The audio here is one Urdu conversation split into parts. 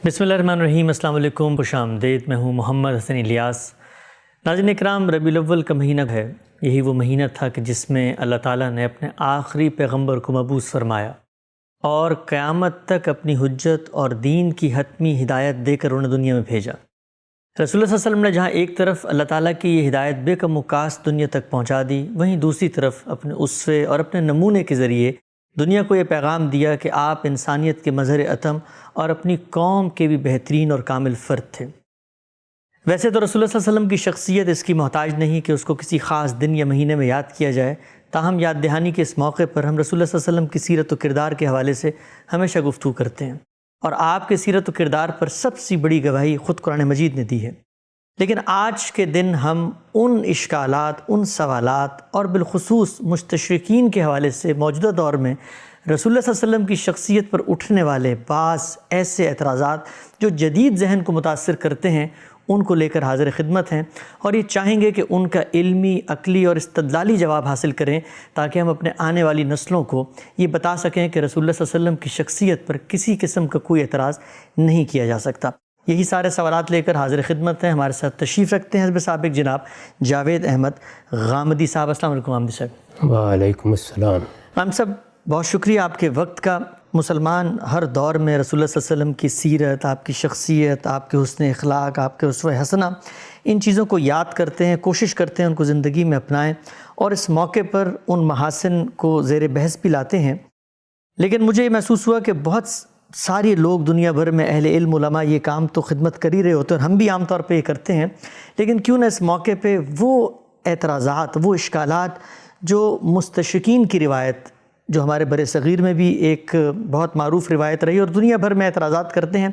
بسم اللہ الرحمن الرحیم۔ السلام علیکم، خوش آمدید۔ میں ہوں محمد حسن الیاس۔ ناظرین اکرام، ربیع الاول کا مہینہ ہے۔ یہی وہ مہینہ تھا کہ جس میں اللہ تعالیٰ نے اپنے آخری پیغمبر کو مبعوث فرمایا اور قیامت تک اپنی حجت اور دین کی حتمی ہدایت دے کر انہیں دنیا میں بھیجا۔ رسول اللہ صلی اللہ علیہ وسلم نے جہاں ایک طرف اللہ تعالیٰ کی یہ ہدایت بے کم و کاست دنیا تک پہنچا دی، وہیں دوسری طرف اپنے اسوے اور اپنے نمونے کے ذریعے دنیا کو یہ پیغام دیا کہ آپ انسانیت کے مظہر اتم اور اپنی قوم کے بھی بہترین اور کامل فرد تھے۔ ویسے تو رسول اللہ صلی اللہ علیہ وسلم کی شخصیت اس کی محتاج نہیں کہ اس کو کسی خاص دن یا مہینے میں یاد کیا جائے، تاہم یاد دہانی کے اس موقع پر ہم رسول اللہ صلی اللہ علیہ وسلم کی سیرت و کردار کے حوالے سے ہمیشہ گفتگو کرتے ہیں، اور آپ کے سیرت و کردار پر سب سے بڑی گواہی خود قرآن مجید نے دی ہے۔ لیکن آج کے دن ہم ان اشکالات، ان سوالات اور بالخصوص مستشرقین کے حوالے سے موجودہ دور میں رسول اللہ صلی اللہ علیہ وسلم کی شخصیت پر اٹھنے والے بعض ایسے اعتراضات جو جدید ذہن کو متاثر کرتے ہیں، ان کو لے کر حاضر خدمت ہیں، اور یہ چاہیں گے کہ ان کا علمی، عقلی اور استدلالی جواب حاصل کریں تاکہ ہم اپنے آنے والی نسلوں کو یہ بتا سکیں کہ رسول اللہ صلی اللہ علیہ وسلم کی شخصیت پر کسی قسم کا کوئی اعتراض نہیں کیا جا سکتا۔ یہی سارے سوالات لے کر حاضر خدمت ہیں۔ ہمارے ساتھ تشریف رکھتے ہیں حزب سابق جناب جاوید احمد غامدی صاحب۔ السلام علیکم غامدی صاحب۔ وعلیکم السلام۔ غامدی صاحب، بہت شکریہ آپ کے وقت کا۔ مسلمان ہر دور میں رسول اللہ صلی اللہ علیہ وسلم کی سیرت، آپ کی شخصیت، آپ کے حسن اخلاق، آپ کے اسوہ حسنہ، ان چیزوں کو یاد کرتے ہیں، کوشش کرتے ہیں ان کو زندگی میں اپنائیں، اور اس موقع پر ان محاسن کو زیر بحث بھی لاتے ہیں۔ لیکن مجھے یہ محسوس ہوا کہ بہت سارے لوگ دنیا بھر میں اہل علم، علماء یہ کام تو خدمت کر ہی رہے ہوتے ہیں، اور ہم بھی عام طور پہ یہ کرتے ہیں، لیکن کیوں نہ اس موقع پہ وہ اعتراضات، وہ اشکالات جو مستشرقین کی روایت، جو ہمارے بر صغیر میں بھی ایک بہت معروف روایت رہی اور دنیا بھر میں اعتراضات کرتے ہیں،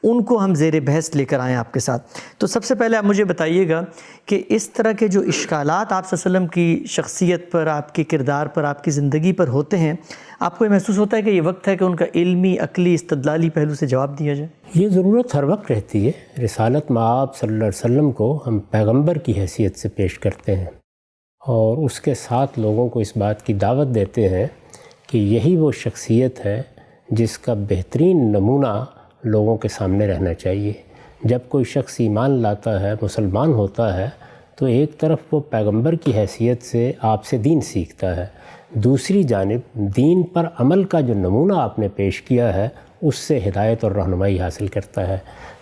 ان کو ہم زیر بحث لے کر آئیں آپ کے ساتھ۔ تو سب سے پہلے آپ مجھے بتائیے گا کہ اس طرح کے جو اشکالات آپ صلی اللہ علیہ وسلم کی شخصیت پر، آپ کے کردار پر، آپ کی زندگی پر ہوتے ہیں، آپ کو یہ محسوس ہوتا ہے کہ یہ وقت ہے کہ ان کا علمی، عقلی، استدلالی پہلو سے جواب دیا جائے؟ یہ ضرورت ہر وقت رہتی ہے۔ رسالت مآب صلی اللہ علیہ وسلم کو ہم پیغمبر کی حیثیت سے پیش کرتے ہیں، اور اس کے ساتھ لوگوں کو اس بات کی دعوت دیتے ہیں کہ یہی وہ شخصیت ہے جس کا بہترین نمونہ لوگوں کے سامنے رہنا چاہیے۔ جب کوئی شخص ایمان لاتا ہے، مسلمان ہوتا ہے، تو ایک طرف وہ پیغمبر کی حیثیت سے آپ سے دین سیکھتا ہے، دوسری جانب دین پر عمل کا جو نمونہ آپ نے پیش کیا ہے اس سے ہدایت اور رہنمائی حاصل کرتا ہے۔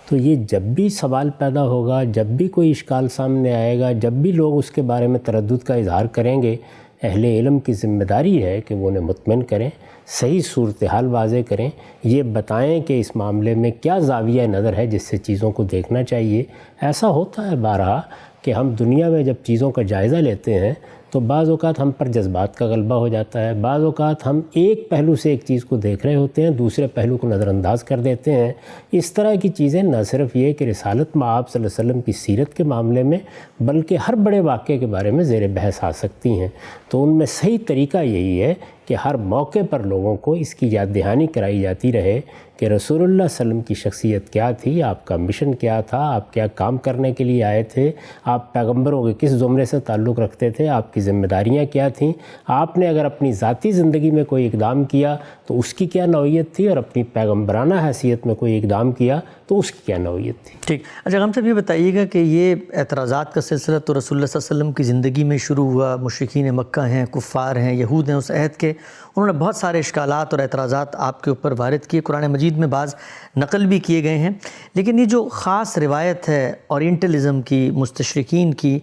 تو یہ جب بھی سوال پیدا ہوگا، جب بھی کوئی اشکال سامنے آئے گا، جب بھی لوگ اس کے بارے میں تردد کا اظہار کریں گے، اہل علم کی ذمہ داری ہے کہ وہ انہیں مطمئن کریں، صحیح صورتحال واضح کریں، یہ بتائیں کہ اس معاملے میں کیا زاویہ نظر ہے جس سے چیزوں کو دیکھنا چاہیے۔ ایسا ہوتا ہے بارہا کہ ہم دنیا میں جب چیزوں کا جائزہ لیتے ہیں تو بعض اوقات ہم پر جذبات کا غلبہ ہو جاتا ہے، بعض اوقات ہم ایک پہلو سے ایک چیز کو دیکھ رہے ہوتے ہیں، دوسرے پہلو کو نظر انداز کر دیتے ہیں۔ اس طرح کی چیزیں نہ صرف یہ کہ رسالت مآب صلی اللہ علیہ وسلم کی سیرت کے معاملے میں، بلکہ ہر بڑے واقعے کے بارے میں زیر بحث آ سکتی ہیں۔ تو ان میں صحیح طریقہ یہی ہے کہ ہر موقع پر لوگوں کو اس کی یاد دہانی کرائی جاتی رہے کہ رسول اللہ صلی اللہ علیہ وسلم کی شخصیت کیا تھی، آپ کا مشن کیا تھا، آپ کیا کام کرنے کے لیے آئے تھے، آپ پیغمبروں کے کس زمرے سے تعلق رکھتے تھے، آپ کی ذمہ داریاں کیا تھیں، آپ نے اگر اپنی ذاتی زندگی میں کوئی اقدام کیا تو اس کی کیا نوعیت تھی، اور اپنی پیغمبرانہ حیثیت میں کوئی اقدام کیا تو اس کی کیا نوعیت تھی۔ ٹھیک۔ اچھا غام صاحب، یہ بتائیے گا کہ یہ اعتراضات کا سلسلہ تو رسول اللہ صلی اللہ علیہ وسلم کی زندگی میں شروع ہوا۔ مشرکین مکہ ہیں، کفار ہیں، یہود ہیں اس عہد کے، انہوں نے بہت سارے اشکالات اور اعتراضات آپ کے اوپر وارد کیے، قرآن مجید میں بعض نقل بھی کیے گئے ہیں، لیکن یہ جو خاص روایت ہے اورینٹلزم کی، مستشرقین کی،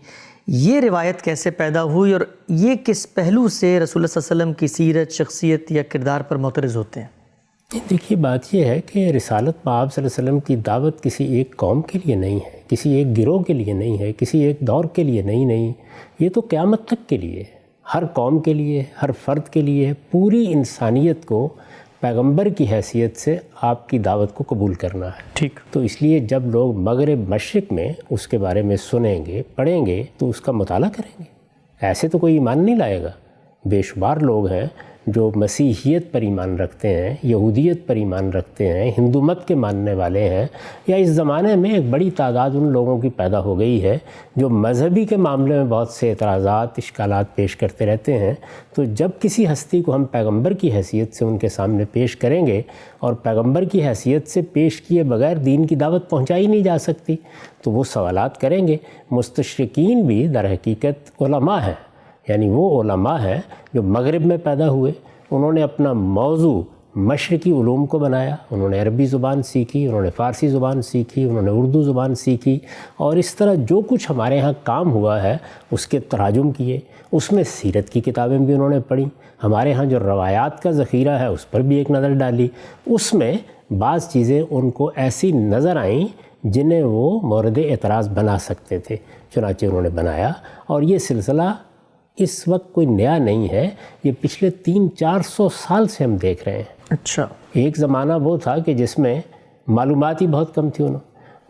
یہ روایت کیسے پیدا ہوئی، اور یہ کس پہلو سے رسول اللہ صلی اللہ علیہ وسلم کی سیرت، شخصیت یا کردار پر معترض ہوتے ہیں؟ دیکھیے، بات یہ ہے کہ رسالت مآب صلی اللہ علیہ وسلم کی دعوت کسی ایک قوم کے لیے نہیں ہے، کسی ایک گروہ کے لیے نہیں ہے، کسی ایک دور کے لیے نہیں، یہ تو قیامت تک کے لیے ہے، ہر قوم کے لیے، ہر فرد کے لیے، پوری انسانیت کو پیغمبر کی حیثیت سے آپ کی دعوت کو قبول کرنا ہے۔ ٹھیک۔ تو اس لیے جب لوگ مغرب مشرق میں اس کے بارے میں سنیں گے، پڑھیں گے، تو اس کا مطالعہ کریں گے۔ ایسے تو کوئی ایمان نہیں لائے گا۔ بے شمار لوگ ہیں جو مسیحیت پر ایمان رکھتے ہیں، یہودیت پر ایمان رکھتے ہیں، ہندو مت کے ماننے والے ہیں، یا اس زمانے میں ایک بڑی تعداد ان لوگوں کی پیدا ہو گئی ہے جو مذہبی کے معاملے میں بہت سے اعتراضات، اشکالات پیش کرتے رہتے ہیں، تو جب کسی ہستی کو ہم پیغمبر کی حیثیت سے ان کے سامنے پیش کریں گے، اور پیغمبر کی حیثیت سے پیش کیے بغیر دین کی دعوت پہنچائی نہیں جا سکتی، تو وہ سوالات کریں گے۔ مستشرقین بھی در حقیقت علماء ہیں، یعنی وہ علماء ہیں جو مغرب میں پیدا ہوئے، انہوں نے اپنا موضوع مشرقی علوم کو بنایا، انہوں نے عربی زبان سیکھی، انہوں نے فارسی زبان سیکھی، انہوں نے اردو زبان سیکھی، اور اس طرح جو کچھ ہمارے ہاں کام ہوا ہے اس کے تراجم کیے، اس میں سیرت کی کتابیں بھی انہوں نے پڑھی، ہمارے ہاں جو روایات کا ذخیرہ ہے اس پر بھی ایک نظر ڈالی، اس میں بعض چیزیں ان کو ایسی نظر آئیں جنہیں وہ مورد اعتراض بنا سکتے تھے، چنانچہ انہوں نے بنایا۔ اور یہ سلسلہ اس وقت کوئی نیا نہیں ہے، یہ پچھلے 300-400 سال سے ہم دیکھ رہے ہیں۔ اچھا، ایک زمانہ وہ تھا کہ جس میں معلومات ہی بہت کم تھی،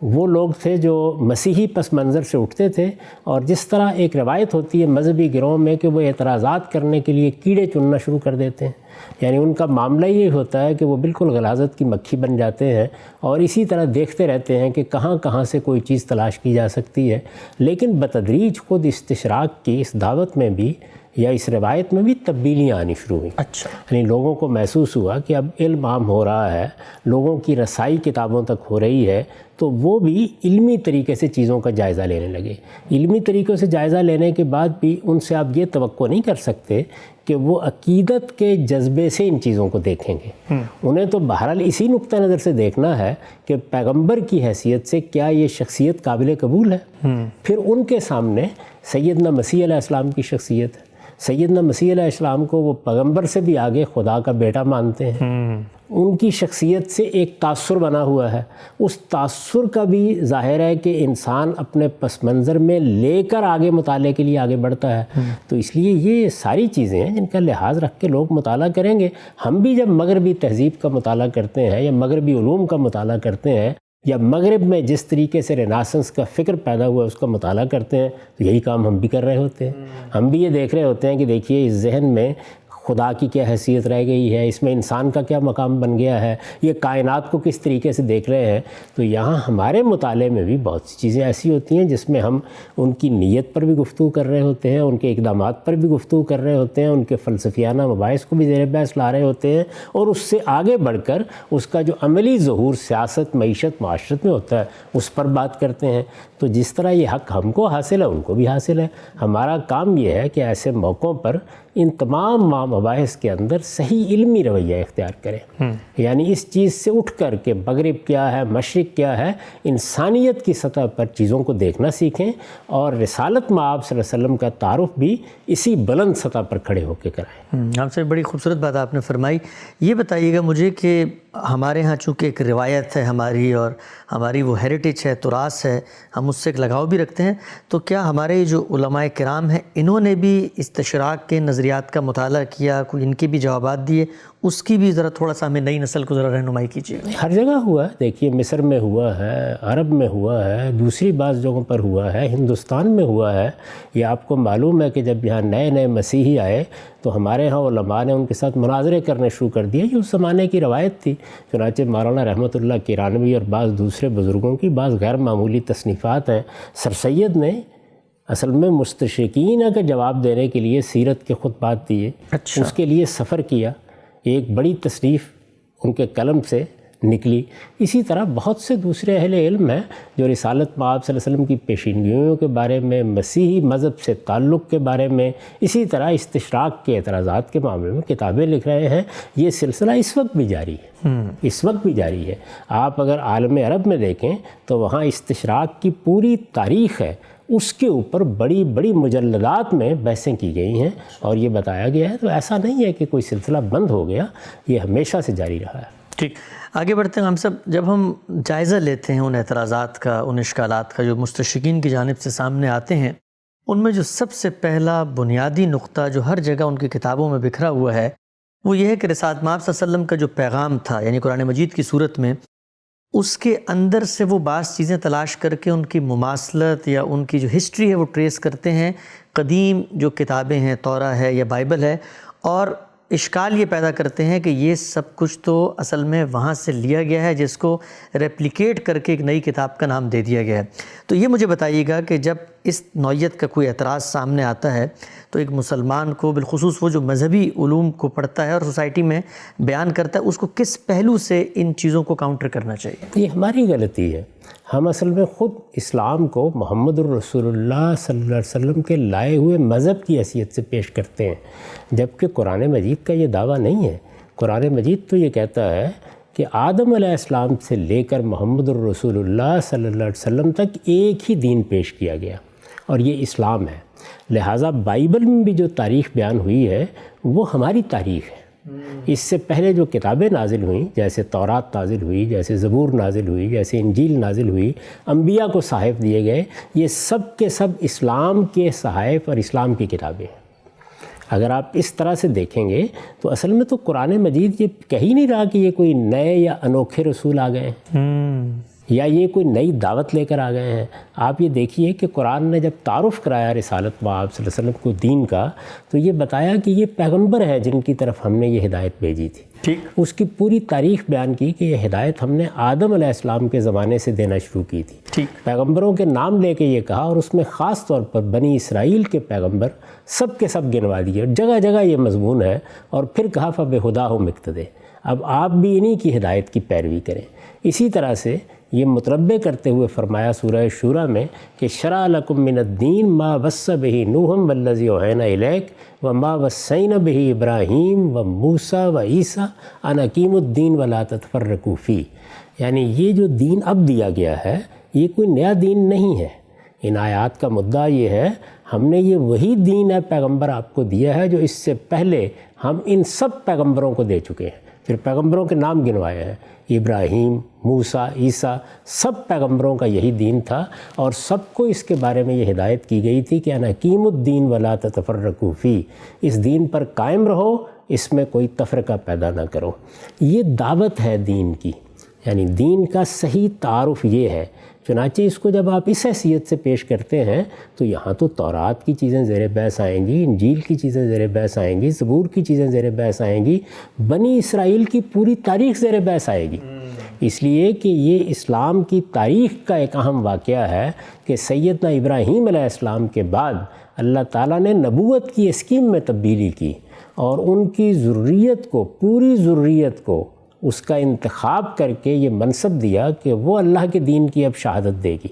وہ لوگ تھے جو مسیحی پس منظر سے اٹھتے تھے، اور جس طرح ایک روایت ہوتی ہے مذہبی گروہ میں کہ وہ اعتراضات کرنے کے لیے کیڑے چننا شروع کر دیتے ہیں، یعنی ان کا معاملہ یہ ہوتا ہے کہ وہ بالکل غلاظت کی مکھی بن جاتے ہیں اور اسی طرح دیکھتے رہتے ہیں کہ کہاں کہاں سے کوئی چیز تلاش کی جا سکتی ہے۔ لیکن بتدریج خود استشراق کی اس دعوت میں بھی یا اس روایت میں بھی تبدیلیاں آنی شروع ہوئیں۔ اچھا، یعنی لوگوں کو محسوس ہوا کہ اب علم عام ہو رہا ہے، لوگوں کی رسائی کتابوں تک ہو رہی ہے، تو وہ بھی علمی طریقے سے چیزوں کا جائزہ لینے لگے۔ علمی طریقوں سے جائزہ لینے کے بعد بھی ان سے آپ یہ توقع نہیں کر سکتے کہ وہ عقیدت کے جذبے سے ان چیزوں کو دیکھیں گے۔ انہیں تو بہرحال اسی نقطہ نظر سے دیکھنا ہے کہ پیغمبر کی حیثیت سے کیا یہ شخصیت قابل قبول ہے۔ پھر ان کے سامنے سیدنا مسیح علیہ السلام کی شخصیت ہے۔ سیدنا مسیح علیہ السلام کو وہ پیغمبر سے بھی آگے خدا کا بیٹا مانتے ہیں۔ ان کی شخصیت سے ایک تاثر بنا ہوا ہے، اس تاثر کا بھی ظاہر ہے کہ انسان اپنے پس منظر میں لے کر آگے مطالعے کے لیے آگے بڑھتا ہے۔ تو اس لیے یہ ساری چیزیں ہیں جن کا لحاظ رکھ کے لوگ مطالعہ کریں گے۔ ہم بھی جب مغربی تہذیب کا مطالعہ کرتے ہیں یا مغربی علوم کا مطالعہ کرتے ہیں یا مغرب میں جس طریقے سے ریناسنس کا فکر پیدا ہوا اس کا مطالعہ کرتے ہیں، تو یہی کام ہم بھی کر رہے ہوتے ہیں۔ ہم بھی یہ دیکھ رہے ہوتے ہیں کہ دیکھیے اس ذہن میں خدا کی کیا حیثیت رہ گئی ہے، اس میں انسان کا کیا مقام بن گیا ہے، یہ کائنات کو کس طریقے سے دیکھ رہے ہیں۔ تو یہاں ہمارے مطالعے میں بھی بہت سی چیزیں ایسی ہوتی ہیں جس میں ہم ان کی نیت پر بھی گفتگو کر رہے ہوتے ہیں، ان کے اقدامات پر بھی گفتگو کر رہے ہوتے ہیں، ان کے فلسفیانہ مباحث کو بھی زیر بحث لا رہے ہوتے ہیں، اور اس سے آگے بڑھ کر اس کا جو عملی ظہور سیاست، معیشت، معاشرت میں ہوتا ہے اس پر بات کرتے ہیں۔ تو جس طرح یہ حق ہم کو حاصل ہے ان کو بھی حاصل ہے۔ ہمارا کام یہ ہے کہ ایسے موقعوں پر ان تمام مباحث کے اندر صحیح علمی رویہ اختیار کریں، یعنی اس چیز سے اٹھ کر کہ مغرب کیا ہے، مشرق کیا ہے، انسانیت کی سطح پر چیزوں کو دیکھنا سیکھیں، اور رسالت مآب صلی اللہ علیہ وسلم کا تعارف بھی اسی بلند سطح پر کھڑے ہو کے کرائیں۔ آپ سے بڑی خوبصورت بات آپ نے فرمائی۔ یہ بتائیے گا مجھے کہ ہمارے ہاں چونکہ ایک روایت ہے ہماری، اور ہماری وہ ہیریٹیج ہے، تراث ہے، ہم اس سے ایک لگاؤ بھی رکھتے ہیں، تو کیا ہمارے جو علماء کرام ہیں انہوں نے بھی استشراق کے نظریات کا مطالعہ کیا، کوئی ان کے بھی جوابات دیے؟ اس کی بھی ذرا تھوڑا سا ہمیں نئی نسل کو ذرا رہنمائی کیجیے۔ ہر جگہ ہوا ہے، دیکھیے مصر میں ہوا ہے، عرب میں ہوا ہے، دوسری بعض جگہوں پر ہوا ہے، ہندوستان میں ہوا ہے۔ یہ آپ کو معلوم ہے کہ جب یہاں نئے نئے مسیحی آئے تو ہمارے ہاں علماء نے ان کے ساتھ مناظرے کرنے شروع کر دیے۔ یہ اس زمانے کی روایت تھی، چنانچہ مولانا رحمۃ اللہ کیرانوی اور بعض دوسرے بزرگوں کی بعض غیر معمولی تصنیفات ہیں۔ سر سید نے اصل میں مستشرقین کا جواب دینے کے لیے سیرت کے خطبات دیے، اس کے لیے سفر کیا، ایک بڑی تصنیف ان کے قلم سے نکلی۔ اسی طرح بہت سے دوسرے اہل علم ہیں جو رسالت مآب صلی اللہ علیہ وسلم کی پیشینگوئیوں کے بارے میں، مسیحی مذہب سے تعلق کے بارے میں، اسی طرح استشراق کے اعتراضات کے معاملے میں کتابیں لکھ رہے ہیں۔ یہ سلسلہ اس وقت بھی جاری ہے، اس وقت بھی جاری ہے۔ آپ اگر عالم عرب میں دیکھیں تو وہاں استشراق کی پوری تاریخ ہے، اس کے اوپر بڑی بڑی مجلدات میں بحثیں کی گئی ہیں اور یہ بتایا گیا ہے۔ تو ایسا نہیں ہے کہ کوئی سلسلہ بند ہو گیا، یہ ہمیشہ سے جاری رہا ہے۔ ٹھیک، آگے بڑھتے ہیں ہم سب۔ جب ہم جائزہ لیتے ہیں ان اعتراضات کا، ان اشکالات کا جو مستشرقین کی جانب سے سامنے آتے ہیں، ان میں جو سب سے پہلا بنیادی نقطہ جو ہر جگہ ان کی کتابوں میں بکھرا ہوا ہے وہ یہ ہے کہ رسالت مآب صلی اللہ علیہ وسلم کا جو پیغام تھا، یعنی قرآن مجید کی صورت میں، اس کے اندر سے وہ بعض چیزیں تلاش کر کے ان کی مماثلت یا ان کی جو ہسٹری ہے وہ ٹریس کرتے ہیں قدیم جو کتابیں ہیں، تورا ہے یا بائبل ہے، اور اشکال یہ پیدا کرتے ہیں کہ یہ سب کچھ تو اصل میں وہاں سے لیا گیا ہے جس کو ریپلیکیٹ کر کے ایک نئی کتاب کا نام دے دیا گیا ہے۔ تو یہ مجھے بتائیے گا کہ جب اس نوعیت کا کوئی اعتراض سامنے آتا ہے تو ایک مسلمان کو، بالخصوص وہ جو مذہبی علوم کو پڑھتا ہے اور سوسائٹی میں بیان کرتا ہے، اس کو کس پہلو سے ان چیزوں کو کاؤنٹر کرنا چاہیے؟ یہ ہماری غلطی ہے۔ ہم اصل میں خود اسلام کو محمد الرسول اللہ صلی اللہ علیہ وسلم کے لائے ہوئے مذہب کی حیثیت سے پیش کرتے ہیں، جبکہ قرآن مجید کا یہ دعویٰ نہیں ہے۔ قرآن مجید تو یہ کہتا ہے کہ آدم علیہ السلام سے لے کر محمد الرسول اللہ صلی اللہ علیہ وسلم تک ایک ہی دین پیش کیا گیا اور یہ اسلام ہے۔ لہٰذا بائبل میں بھی جو تاریخ بیان ہوئی ہے وہ ہماری تاریخ ہے۔ اس سے پہلے جو کتابیں نازل ہوئیں، جیسے تورات نازل ہوئی، جیسے زبور نازل ہوئی، جیسے انجیل نازل ہوئی، انبیاء کو صحائف دیے گئے، یہ سب کے سب اسلام کے صحائف اور اسلام کی کتابیں ہیں۔ اگر آپ اس طرح سے دیکھیں گے تو اصل میں تو قرآن مجید یہ کہہ ہی نہیں رہا کہ یہ کوئی نئے یا انوکھے رسول آ گئے ہیں یا یہ کوئی نئی دعوت لے کر آ گئے ہیں۔ آپ یہ دیکھیے کہ قرآن نے جب تعارف کرایا رسالت مآب صلی اللہ علیہ وسلم کو دین کا، تو یہ بتایا کہ یہ پیغمبر ہیں جن کی طرف ہم نے یہ ہدایت بھیجی تھی۔ ٹھیک، اس کی پوری تاریخ بیان کی کہ یہ ہدایت ہم نے آدم علیہ السلام کے زمانے سے دینا شروع کی تھی۔ ٹھیک، پیغمبروں کے نام لے کے یہ کہا، اور اس میں خاص طور پر بنی اسرائیل کے پیغمبر سب کے سب گنوا دیے، جگہ جگہ یہ مضمون ہے، اور پھر کہا فَبِہُدَاهُمْ اقْتَدِیٰ، اب آپ بھی انہی کی ہدایت کی پیروی کریں۔ اسی طرح سے یہ متربع کرتے ہوئے فرمایا سورہ شورى میں کہ شرع لکم من الدین ما وصى به نوح والذی اوحینا الیک وما وصینا به ابراہیم وموسیٰ وعیسیٰ ان اقیموا الدین ولا تتفرقوا فیہ، یعنی یہ جو دین اب دیا گیا ہے یہ کوئی نیا دین نہیں ہے۔ ان آیات کا مدعا یہ ہے ہم نے یہ وہی دین ہے پیغمبر آپ کو دیا ہے جو اس سے پہلے ہم ان سب پیغمبروں کو دے چکے ہیں۔ پھر پیغمبروں کے نام گنوائے ہیں، ابراہیم، موسیٰ، عیسیٰ، سب پیغمبروں کا یہی دین تھا، اور سب کو اس کے بارے میں یہ ہدایت کی گئی تھی کہ ان اقیموا الدین ولا تتفرقوا فیہ، اس دین پر قائم رہو، اس میں کوئی تفرقہ پیدا نہ کرو۔ یہ دعوت ہے دین کی، یعنی دین کا صحیح تعارف یہ ہے۔ چنانچہ اس کو جب آپ اس حیثیت سے پیش کرتے ہیں تو یہاں تو تورات کی چیزیں زیر بحث آئیں گی، انجیل کی چیزیں زیر بحث آئیں گی، زبور کی چیزیں زیر بحث آئیں گی، بنی اسرائیل کی پوری تاریخ زیر بحث آئے گی، اس لیے کہ یہ اسلام کی تاریخ کا ایک اہم واقعہ ہے کہ سیدنا ابراہیم علیہ السلام کے بعد اللہ تعالیٰ نے نبوت کی اسکیم میں تبدیلی کی، اور ان کی ذریت کو، پوری ذریت کو اس کا انتخاب کر کے یہ منصب دیا کہ وہ اللہ کے دین کی اب شہادت دے گی۔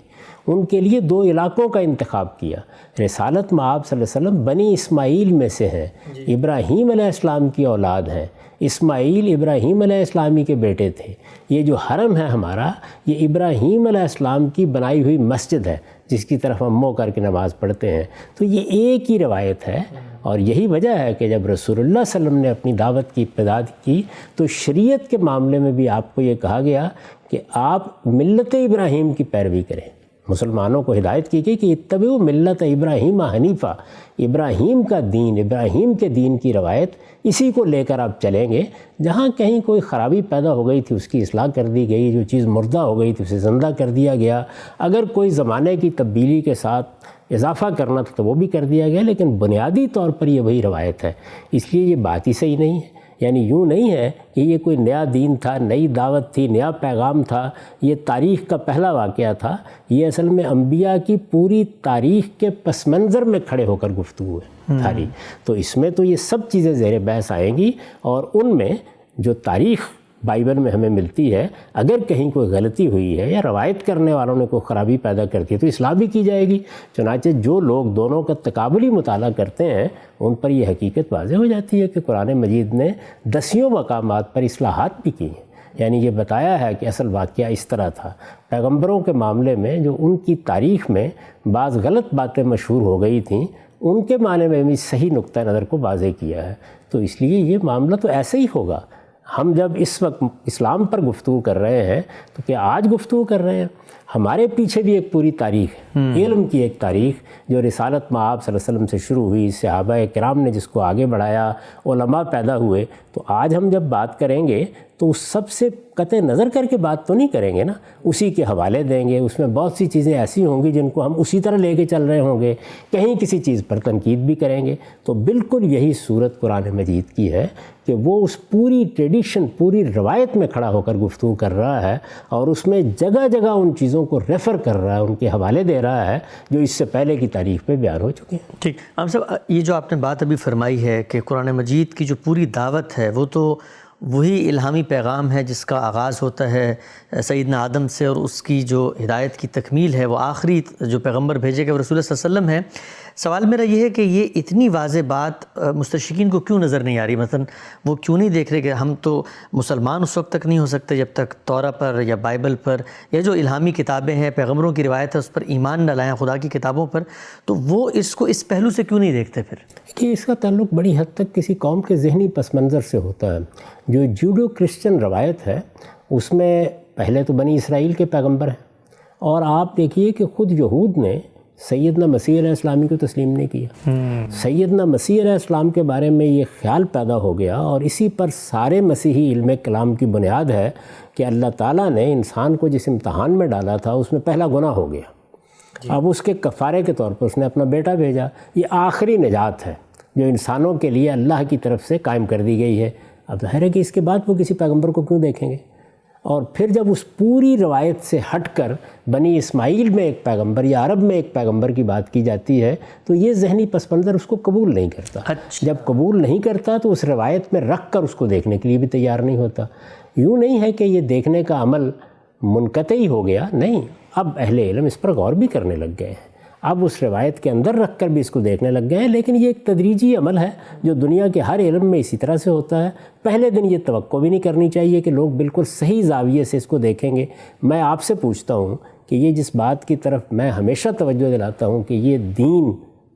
ان کے لیے دو علاقوں کا انتخاب کیا۔ رسالت مآب صلی اللہ علیہ وسلم بنی اسماعیل میں سے ہیں، ابراہیم علیہ السلام کی اولاد ہیں، اسماعیل ابراہیم علیہ السلامی کے بیٹے تھے۔ یہ جو حرم ہے ہمارا، یہ ابراہیم علیہ السلام کی بنائی ہوئی مسجد ہے جس کی طرف ہم منہ کر کے نماز پڑھتے ہیں۔ تو یہ ایک ہی روایت ہے، اور یہی وجہ ہے کہ جب رسول اللہ صلی اللہ علیہ وسلم نے اپنی دعوت کی ابتدا کی تو شریعت کے معاملے میں بھی آپ کو یہ کہا گیا کہ آپ ملت ابراہیم کی پیروی کریں۔ مسلمانوں کو ہدایت کی گئی کہ اتبعوا ملت ابراہیم حنیفہ، ابراہیم کا دین، ابراہیم کے دین کی روایت، اسی کو لے کر آپ چلیں گے۔ جہاں کہیں کوئی خرابی پیدا ہو گئی تھی اس کی اصلاح کر دی گئی، جو چیز مردہ ہو گئی تھی اسے زندہ کر دیا گیا، اگر کوئی زمانے کی تبدیلی کے ساتھ اضافہ کرنا تھا تو وہ بھی کر دیا گیا، لیکن بنیادی طور پر یہ وہی روایت ہے۔ اس لیے یہ بات ہی صحیح نہیں ہے، یعنی یوں نہیں ہے کہ یہ کوئی نیا دین تھا، نئی دعوت تھی، نیا پیغام تھا، یہ تاریخ کا پہلا واقعہ تھا۔ یہ اصل میں انبیاء کی پوری تاریخ کے پس منظر میں کھڑے ہو کر گفتگو ہے تاریخ، تو اس میں تو یہ سب چیزیں زیر بحث آئیں گی، اور ان میں جو تاریخ بائبل میں ہمیں ملتی ہے، اگر کہیں کوئی غلطی ہوئی ہے یا روایت کرنے والوں نے کوئی خرابی پیدا کرتی ہے تو اصلاح بھی کی جائے گی۔ چنانچہ جو لوگ دونوں کا تقابلی مطالعہ کرتے ہیں ان پر یہ حقیقت واضح ہو جاتی ہے کہ قرآن مجید نے 10 مقامات پر اصلاحات بھی کی ہیں، یعنی یہ بتایا ہے کہ اصل واقعہ اس طرح تھا۔ پیغمبروں کے معاملے میں جو ان کی تاریخ میں بعض غلط باتیں مشہور ہو گئی تھیں، ان کے معنی میں بھی صحیح نقطہ نظر کو واضح کیا ہے۔ تو اس لیے یہ معاملہ تو ایسے ہی ہوگا۔ ہم جب اس وقت اسلام پر گفتگو کر رہے ہیں تو کیا آج گفتگو کر رہے ہیں؟ ہمارے پیچھے بھی ایک پوری تاریخ ہے، علم کی ایک تاریخ جو رسالت مآب صلی اللہ علیہ وسلم سے شروع ہوئی، صحابہ کرام نے جس کو آگے بڑھایا، علماء پیدا ہوئے. تو آج ہم جب بات کریں گے تو اس سب سے قطع نظر کر کے بات تو نہیں کریں گے نا، اسی کے حوالے دیں گے. اس میں بہت سی چیزیں ایسی ہوں گی جن کو ہم اسی طرح لے کے چل رہے ہوں گے، کہیں کسی چیز پر تنقید بھی کریں گے. تو بالکل یہی صورت قرآن مجید کی ہے کہ وہ اس پوری ٹریڈیشن، پوری روایت میں کھڑا ہو کر گفتگو کر رہا ہے، اور اس میں جگہ جگہ ان چیزوں کو ریفر کر رہا ہے، ان کے حوالے دے رہا ہے جو اس سے پہلے کی تاریخ پہ بیان ہو چکے ہیں. ٹھیک. ہم صاحب یہ جو آپ نے بات ابھی فرمائی ہے کہ قرآن مجید کی جو پوری دعوت ہے وہ تو وہی الہامی پیغام ہے جس کا آغاز ہوتا ہے سیدنا آدم سے، اور اس کی جو ہدایت کی تکمیل ہے وہ آخری جو پیغمبر بھیجے گئے وہ رسول اللہ صلی اللہ علیہ وسلم ہے. سوال میرا یہ ہے کہ یہ اتنی واضح بات مستشرقین کو کیوں نظر نہیں آ رہی؟ مثلا وہ کیوں نہیں دیکھ رہے کہ ہم تو مسلمان اس وقت تک نہیں ہو سکتے جب تک تورا پر یا بائبل پر یا جو الہامی کتابیں ہیں، پیغمبروں کی روایت ہے، اس پر ایمان نہ لائیں، خدا کی کتابوں پر. تو وہ اس کو اس پہلو سے کیوں نہیں دیکھتے پھر؟ کہ اس کا تعلق بڑی حد تک کسی قوم کے ذہنی پس منظر سے ہوتا ہے. جو جوڈو کرسچن روایت ہے اس میں پہلے تو بنی اسرائیل کے پیغمبر ہیں، اور آپ دیکھیے کہ خود یہود نے سیدنا مسیح علیہ السلام کو تسلیم نہیں کیا. سیدنا مسیح علیہ السلام کے بارے میں یہ خیال پیدا ہو گیا، اور اسی پر سارے مسیحی علم کلام کی بنیاد ہے کہ اللہ تعالیٰ نے انسان کو جس امتحان میں ڈالا تھا اس میں پہلا گناہ ہو گیا. اب اس کے کفارے کے طور پر اس نے اپنا بیٹا بھیجا. یہ آخری نجات ہے جو انسانوں کے لیے اللہ کی طرف سے قائم کر دی گئی ہے. اب ظاہر ہے کہ اس کے بعد وہ کسی پیغمبر کو کیوں دیکھیں گے؟ اور پھر جب اس پوری روایت سے ہٹ کر بنی اسماعیل میں ایک پیغمبر یا عرب میں ایک پیغمبر کی بات کی جاتی ہے تو یہ ذہنی پس منظر اس کو قبول نہیں کرتا. جب قبول نہیں کرتا تو اس روایت میں رکھ کر اس کو دیکھنے کے لیے بھی تیار نہیں ہوتا. یوں نہیں ہے کہ یہ دیکھنے کا عمل منقطع ہو گیا، نہیں، اب اہل علم اس پر غور بھی کرنے لگ گئے ہیں، اب اس روایت کے اندر رکھ کر بھی اس کو دیکھنے لگ گئے ہیں. لیکن یہ ایک تدریجی عمل ہے جو دنیا کے ہر علم میں اسی طرح سے ہوتا ہے. پہلے دن یہ توقع بھی نہیں کرنی چاہیے کہ لوگ بالکل صحیح زاویے سے اس کو دیکھیں گے. میں آپ سے پوچھتا ہوں کہ یہ جس بات کی طرف میں ہمیشہ توجہ دلاتا ہوں کہ یہ دین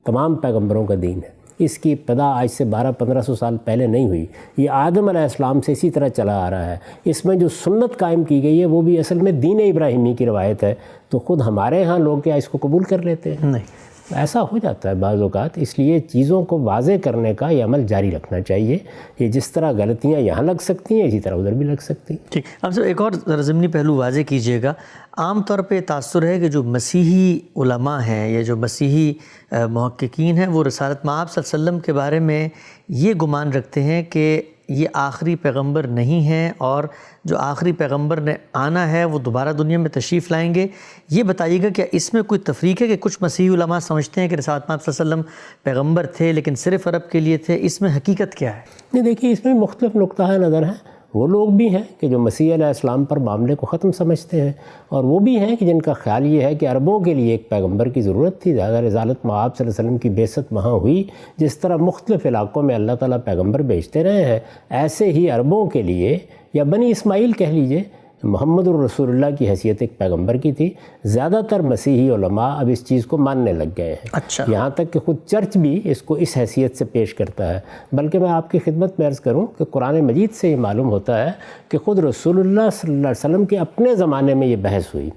تمام پیغمبروں کا دین ہے، اس کی ابتدا آج سے 1200-1500 سال پہلے نہیں ہوئی. یہ آدم علیہ السلام سے اسی طرح چلا آ رہا ہے. اس میں جو سنت قائم کی گئی ہے وہ بھی اصل میں دین ابراہیمی کی روایت ہے. تو خود ہمارے ہاں لوگ کیا اس کو قبول کر لیتے ہیں؟ نہیں، ایسا ہو جاتا ہے بعض اوقات. اس لیے چیزوں کو واضح کرنے کا یہ عمل جاری رکھنا چاہیے. یہ جس طرح غلطیاں یہاں لگ سکتی ہیں اسی طرح ادھر بھی لگ سکتی ہیں. ٹھیک. اب ایک اور ضمنی پہلو واضح کیجیے گا. عام طور پہ تاثر ہے کہ جو مسیحی علماء ہیں یا جو مسیحی محققین ہیں وہ رسالت مآب صلی اللہ علیہ وسلم کے بارے میں یہ گمان رکھتے ہیں کہ یہ آخری پیغمبر نہیں ہیں، اور جو آخری پیغمبر نے آنا ہے وہ دوبارہ دنیا میں تشریف لائیں گے. یہ بتائیے گا کیا اس میں کوئی تفریق ہے کہ کچھ مسیحی علماء سمجھتے ہیں کہ رسالت مآب صلی اللہ علیہ وسلم پیغمبر تھے لیکن صرف عرب کے لیے تھے؟ اس میں حقیقت کیا ہے؟ نہیں، دیکھیے اس میں مختلف نقطہ نظر ہیں. وہ لوگ بھی ہیں کہ جو مسیح علیہ السلام پر معاملے کو ختم سمجھتے ہیں، اور وہ بھی ہیں کہ جن کا خیال یہ ہے کہ عربوں کے لیے ایک پیغمبر کی ضرورت تھی. زیادہ رسالت مآب صلی اللہ علیہ وسلم کی بعثت وہاں ہوئی. جس طرح مختلف علاقوں میں اللہ تعالیٰ پیغمبر بھیجتے رہے ہیں، ایسے ہی عربوں کے لیے یا بنی اسماعیل کہہ لیجئے محمد الرسول اللہ کی حیثیت ایک پیغمبر کی تھی. زیادہ تر مسیحی علماء اب اس چیز کو ماننے لگ گئے ہیں. اچھا. یہاں تک کہ خود چرچ بھی اس کو اس حیثیت سے پیش کرتا ہے. بلکہ میں آپ کی خدمت میں عرض کروں کہ قرآن مجید سے یہ معلوم ہوتا ہے کہ خود رسول اللہ صلی اللہ علیہ وسلم کے اپنے زمانے میں یہ بحث ہوئی،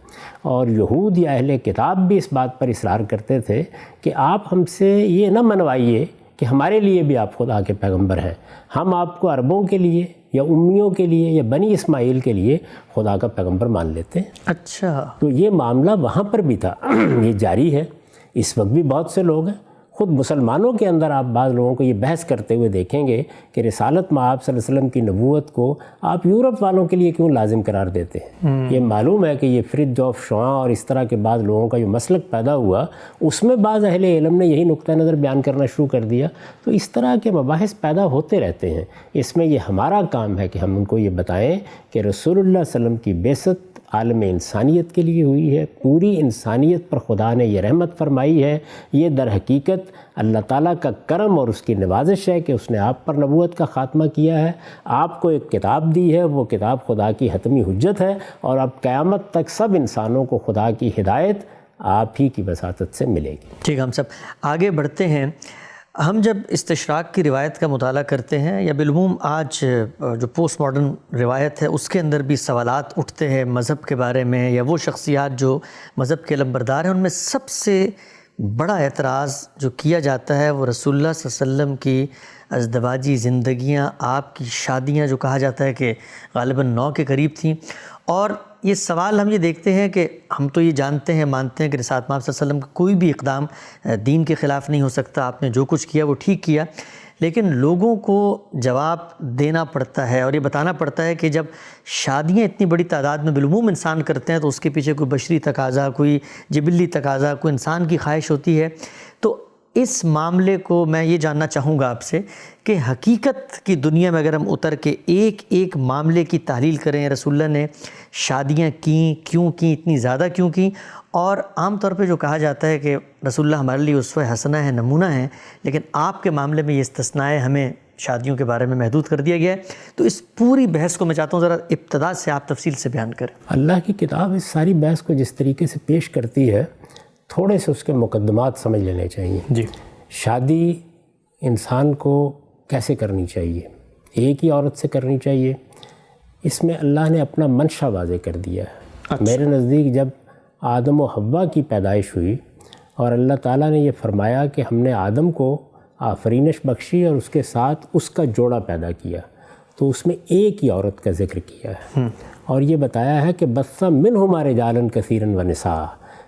اور یہود یا اہل کتاب بھی اس بات پر اصرار کرتے تھے کہ آپ ہم سے یہ نہ منوائیے کہ ہمارے لیے بھی آپ خدا کے پیغمبر ہیں. ہم آپ کو عربوں کے لیے یا امیوں کے لیے یا بنی اسماعیل کے لیے خدا کا پیغمبر مان لیتے ہیں. اچھا. تو یہ معاملہ وہاں پر بھی تھا، یہ جاری ہے. اس وقت بھی بہت سے لوگ ہیں. خود مسلمانوں کے اندر آپ بعض لوگوں کو یہ بحث کرتے ہوئے دیکھیں گے کہ رسالت مآب صلی اللہ علیہ وسلم کی نبوت کو آپ یورپ والوں کے لیے کیوں لازم قرار دیتے ہیں. یہ معلوم ہے کہ یہ فریڈجوف شعاع اور اس طرح کے بعض لوگوں کا جو مسلک پیدا ہوا اس میں بعض اہل علم نے یہی نقطہ نظر بیان کرنا شروع کر دیا. تو اس طرح کے مباحث پیدا ہوتے رہتے ہیں. اس میں یہ ہمارا کام ہے کہ ہم ان کو یہ بتائیں کہ رسول اللہ صلی اللہ علیہ وسلم کی بعثت عالم انسانیت کے لیے ہوئی ہے. پوری انسانیت پر خدا نے یہ رحمت فرمائی ہے. یہ در حقیقت اللہ تعالیٰ کا کرم اور اس کی نوازش ہے کہ اس نے آپ پر نبوت کا خاتمہ کیا ہے. آپ کو ایک کتاب دی ہے، وہ کتاب خدا کی حتمی حجت ہے، اور اب قیامت تک سب انسانوں کو خدا کی ہدایت آپ ہی کی وساطت سے ملے گی. ٹھیک. ہم سب آگے بڑھتے ہیں. ہم جب استشراق کی روایت کا مطالعہ کرتے ہیں یا بالعموم آج جو پوسٹ ماڈرن روایت ہے اس کے اندر بھی سوالات اٹھتے ہیں مذہب کے بارے میں، یا وہ شخصیات جو مذہب کے علمبردار ہیں، ان میں سب سے بڑا اعتراض جو کیا جاتا ہے وہ رسول اللہ صلی اللہ علیہ وسلم کی ازدواجی زندگیاں، آپ کی شادیاں جو کہا جاتا ہے کہ غالباً 9 کے قریب تھیں. اور یہ سوال ہم یہ دیکھتے ہیں کہ ہم تو یہ جانتے ہیں، مانتے ہیں کہ رسالت مآب صلی اللہ علیہ وسلم کا کوئی بھی اقدام دین کے خلاف نہیں ہو سکتا، آپ نے جو کچھ کیا وہ ٹھیک کیا، لیکن لوگوں کو جواب دینا پڑتا ہے اور یہ بتانا پڑتا ہے کہ جب شادیاں اتنی بڑی تعداد میں بالعموم انسان کرتے ہیں تو اس کے پیچھے کوئی بشری تقاضا، کوئی جبلی تقاضا، کوئی انسان کی خواہش ہوتی ہے. تو اس معاملے کو میں یہ جاننا چاہوں گا آپ سے کہ حقیقت کی دنیا میں اگر ہم اتر کے ایک ایک معاملے کی تحلیل کریں، رسول اللہ نے شادیاں کیں، کیوں کیں، اتنی زیادہ کیوں کیں، اور عام طور پہ جو کہا جاتا ہے کہ رسول اللہ ہمارے لیے اسوہ حسنہ ہے، نمونہ ہے، لیکن آپ کے معاملے میں یہ استثناء ہے، ہمیں شادیوں کے بارے میں محدود کر دیا گیا ہے. تو اس پوری بحث کو میں چاہتا ہوں ذرا ابتدا سے آپ تفصیل سے بیان کریں. اللہ کی کتاب اس ساری بحث کو جس طریقے سے پیش کرتی ہے، تھوڑے سے اس کے مقدمات سمجھ لینے چاہیے. جی. شادی انسان کو کیسے کرنی چاہیے؟ ایک ہی عورت سے کرنی چاہیے. اس میں اللہ نے اپنا منشا واضح کر دیا ہے. میرے نزدیک جب آدم و حوا کی پیدائش ہوئی اور اللہ تعالیٰ نے یہ فرمایا کہ ہم نے آدم کو آفرینش بخشی اور اس کے ساتھ اس کا جوڑا پیدا کیا، تو اس میں ایک ہی عورت کا ذکر کیا ہے اور یہ بتایا ہے کہ بث منہما رجالا کثیرا ونساء،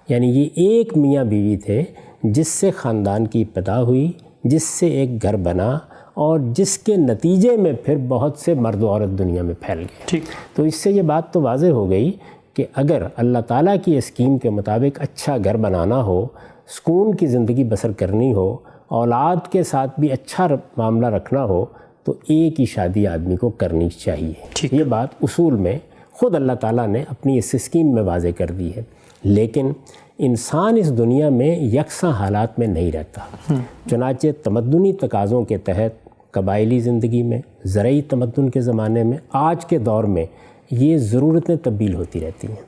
یعنی یہ ایک میاں بیوی تھے جس سے خاندان کی ابتدا ہوئی، جس سے ایک گھر بنا اور جس کے نتیجے میں پھر بہت سے مرد و عورت دنیا میں پھیل گئے. ٹھیک. تو اس سے یہ بات تو واضح ہو گئی کہ اگر اللہ تعالیٰ کی اسکیم کے مطابق اچھا گھر بنانا ہو، سکون کی زندگی بسر کرنی ہو، اولاد کے ساتھ بھی اچھا معاملہ رکھنا ہو، تو ایک ہی شادی آدمی کو کرنی چاہیے. یہ بات اصول میں خود اللہ تعالیٰ نے اپنی اس اسکیم میں واضح کر دی ہے. لیکن انسان اس دنیا میں یکساں حالات میں نہیں رہتا. چنانچہ تمدنی تقاضوں کے تحت قبائلی زندگی میں، زرعی تمدن کے زمانے میں، آج کے دور میں یہ ضرورتیں تبدیل ہوتی رہتی ہیں.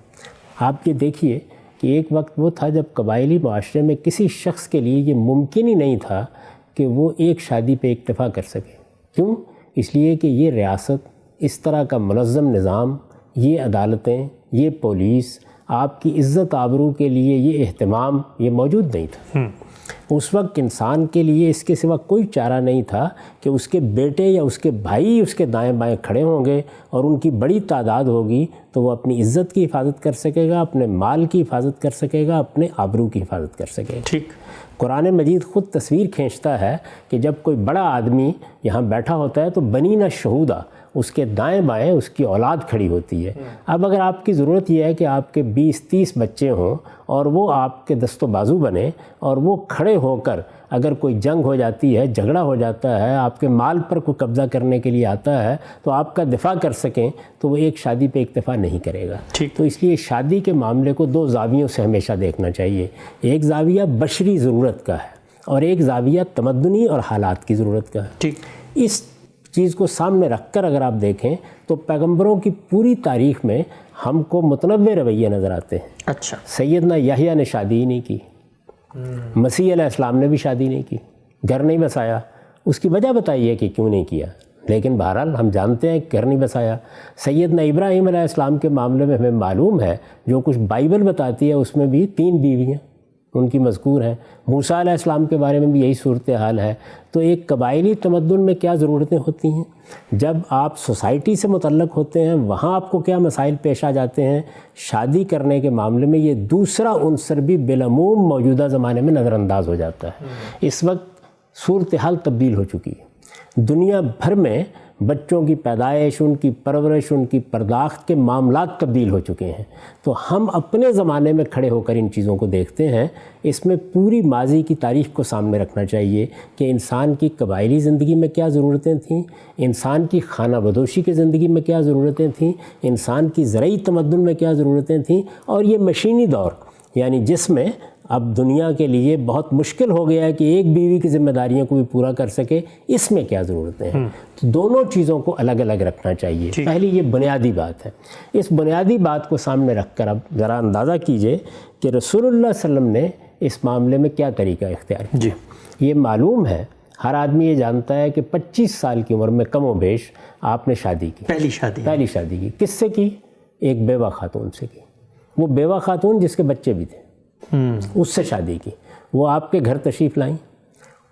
آپ یہ دیکھیے کہ ایک وقت وہ تھا جب قبائلی معاشرے میں کسی شخص کے لیے یہ ممکن ہی نہیں تھا کہ وہ ایک شادی پہ اکتفا کر سکے. کیوں؟ اس لیے کہ یہ ریاست، اس طرح کا منظم نظام، یہ عدالتیں، یہ پولیس، آپ کی عزت آبرو کے لیے یہ اہتمام یہ موجود نہیں تھا. اس وقت انسان کے لیے اس کے سوا کوئی چارہ نہیں تھا کہ اس کے بیٹے یا اس کے بھائی اس کے دائیں بائیں کھڑے ہوں گے اور ان کی بڑی تعداد ہوگی تو وہ اپنی عزت کی حفاظت کر سکے گا، اپنے مال کی حفاظت کر سکے گا، اپنے آبرو کی حفاظت کر سکے گا. ٹھیک. قرآن مجید خود تصویر کھینچتا ہے کہ جب کوئی بڑا آدمی یہاں بیٹھا ہوتا ہے تو بنینا شہودہ، اس کے دائیں بائیں اس کی اولاد کھڑی ہوتی ہے. اب اگر آپ کی ضرورت یہ ہے کہ آپ کے 20-30 بچے ہوں اور وہ آپ کے دست و بازو بنے اور وہ کھڑے ہو کر اگر کوئی جنگ ہو جاتی ہے، جھگڑا ہو جاتا ہے، آپ کے مال پر کوئی قبضہ کرنے کے لیے آتا ہے تو آپ کا دفاع کر سکیں، تو وہ ایک شادی پہ اکتفا نہیں کرے گا. تو اس لیے شادی کے معاملے کو 2 زاویوں سے ہمیشہ دیکھنا چاہیے. ایک زاویہ بشری ضرورت کا ہے اور ایک زاویہ تمدنی اور حالات کی ضرورت کا ہے. ٹھیک. اس چیز کو سامنے رکھ کر اگر آپ دیکھیں تو پیغمبروں کی پوری تاریخ میں ہم کو متنوع رویے نظر آتے ہیں. اچھا. سیدنا یحییٰ نے شادی ہی نہیں کی، مسیح علیہ السلام نے بھی شادی نہیں کی، گھر نہیں بسایا. اس کی وجہ بتائیے کہ کیوں نہیں کیا، لیکن بہرحال ہم جانتے ہیں کہ گھر نہیں بسایا. سیدنا ابراہیم علیہ السلام کے معاملے میں ہمیں معلوم ہے، جو کچھ بائبل بتاتی ہے اس میں بھی 3 بیویاں ان کی مذکور ہیں. موسیٰ علیہ السلام کے بارے میں بھی یہی صورتحال ہے. تو ایک قبائلی تمدن میں کیا ضرورتیں ہوتی ہیں، جب آپ سوسائٹی سے متعلق ہوتے ہیں وہاں آپ کو کیا مسائل پیش آ جاتے ہیں. شادی کرنے کے معاملے میں یہ دوسرا عنصر بھی بالعموم موجودہ زمانے میں نظر انداز ہو جاتا ہے. اس وقت صورتحال تبدیل ہو چکی ہے. دنیا بھر میں بچوں کی پیدائش، ان کی پرورش، ان کی پرداخت کے معاملات تبدیل ہو چکے ہیں. تو ہم اپنے زمانے میں کھڑے ہو کر ان چیزوں کو دیکھتے ہیں. اس میں پوری ماضی کی تاریخ کو سامنے رکھنا چاہیے کہ انسان کی قبائلی زندگی میں کیا ضرورتیں تھیں، انسان کی خانہ بدوشی کی زندگی میں کیا ضرورتیں تھیں، انسان کی زرعی تمدن میں کیا ضرورتیں تھیں، اور یہ مشینی دور یعنی جس میں اب دنیا کے لیے بہت مشکل ہو گیا ہے کہ ایک بیوی کی ذمہ داریوں کو بھی پورا کر سکے، اس میں کیا ضرورتیں ہیں. تو دونوں چیزوں کو الگ الگ رکھنا چاہیے. پہلی یہ بنیادی بات ہے. اس بنیادی بات کو سامنے رکھ کر اب ذرا اندازہ کیجئے کہ رسول اللہ صلی اللہ علیہ وسلم نے اس معاملے میں کیا طریقہ اختیار کیا. یہ معلوم ہے ہر آدمی یہ جانتا ہے کہ 25 سال کی عمر میں کم و بیش آپ نے شادی کی، پہلی شادی کی۔ کس سے کی؟ ایک بیوہ خاتون سے کی۔ وہ بیوہ خاتون جس کے بچے بھی تھے، اس سے شادی کی، وہ آپ کے گھر تشریف لائیں۔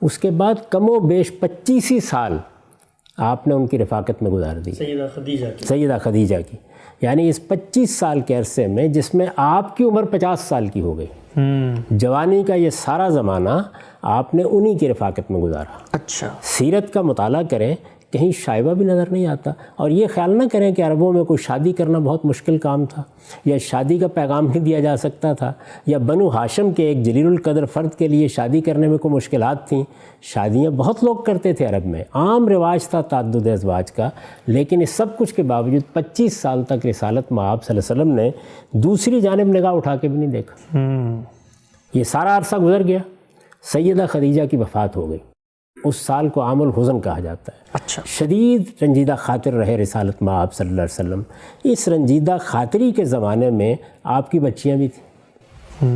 اس کے بعد کم و بیش 25 ہی سال آپ نے ان کی رفاقت میں گزار دی، سیدہ خدیجہ کی۔ یعنی اس 25 سال کے عرصے میں جس میں آپ کی عمر 50 سال کی ہو گئی، جوانی کا یہ سارا زمانہ آپ نے انہی کی رفاقت میں گزارا۔ اچھا، سیرت کا مطالعہ کریں، کہیں شائبہ بھی نظر نہیں آتا۔ اور یہ خیال نہ کریں کہ عربوں میں کوئی شادی کرنا بہت مشکل کام تھا، یا شادی کا پیغام نہیں دیا جا سکتا تھا، یا بنو ہاشم کے ایک جلیل القدر فرد کے لیے شادی کرنے میں کوئی مشکلات تھیں۔ شادیاں بہت لوگ کرتے تھے عرب میں، عام رواج تھا تعدد ازواج کا، لیکن اس سب کچھ کے باوجود 25 سال تک رسالت مآب صلی اللہ علیہ وسلم نے دوسری جانب نگاہ اٹھا کے بھی نہیں دیکھا۔ یہ سارا عرصہ گزر گیا، سیدہ خدیجہ کی وفات ہو گئی۔ اس سال کو عام الحزن کہا جاتا ہے۔ اچھا، شدید رنجیدہ خاطر رہے رسالت مآب صلی اللہ علیہ وسلم۔ اس رنجیدہ خاطری کے زمانے میں آپ کی بچیاں بھی تھیں،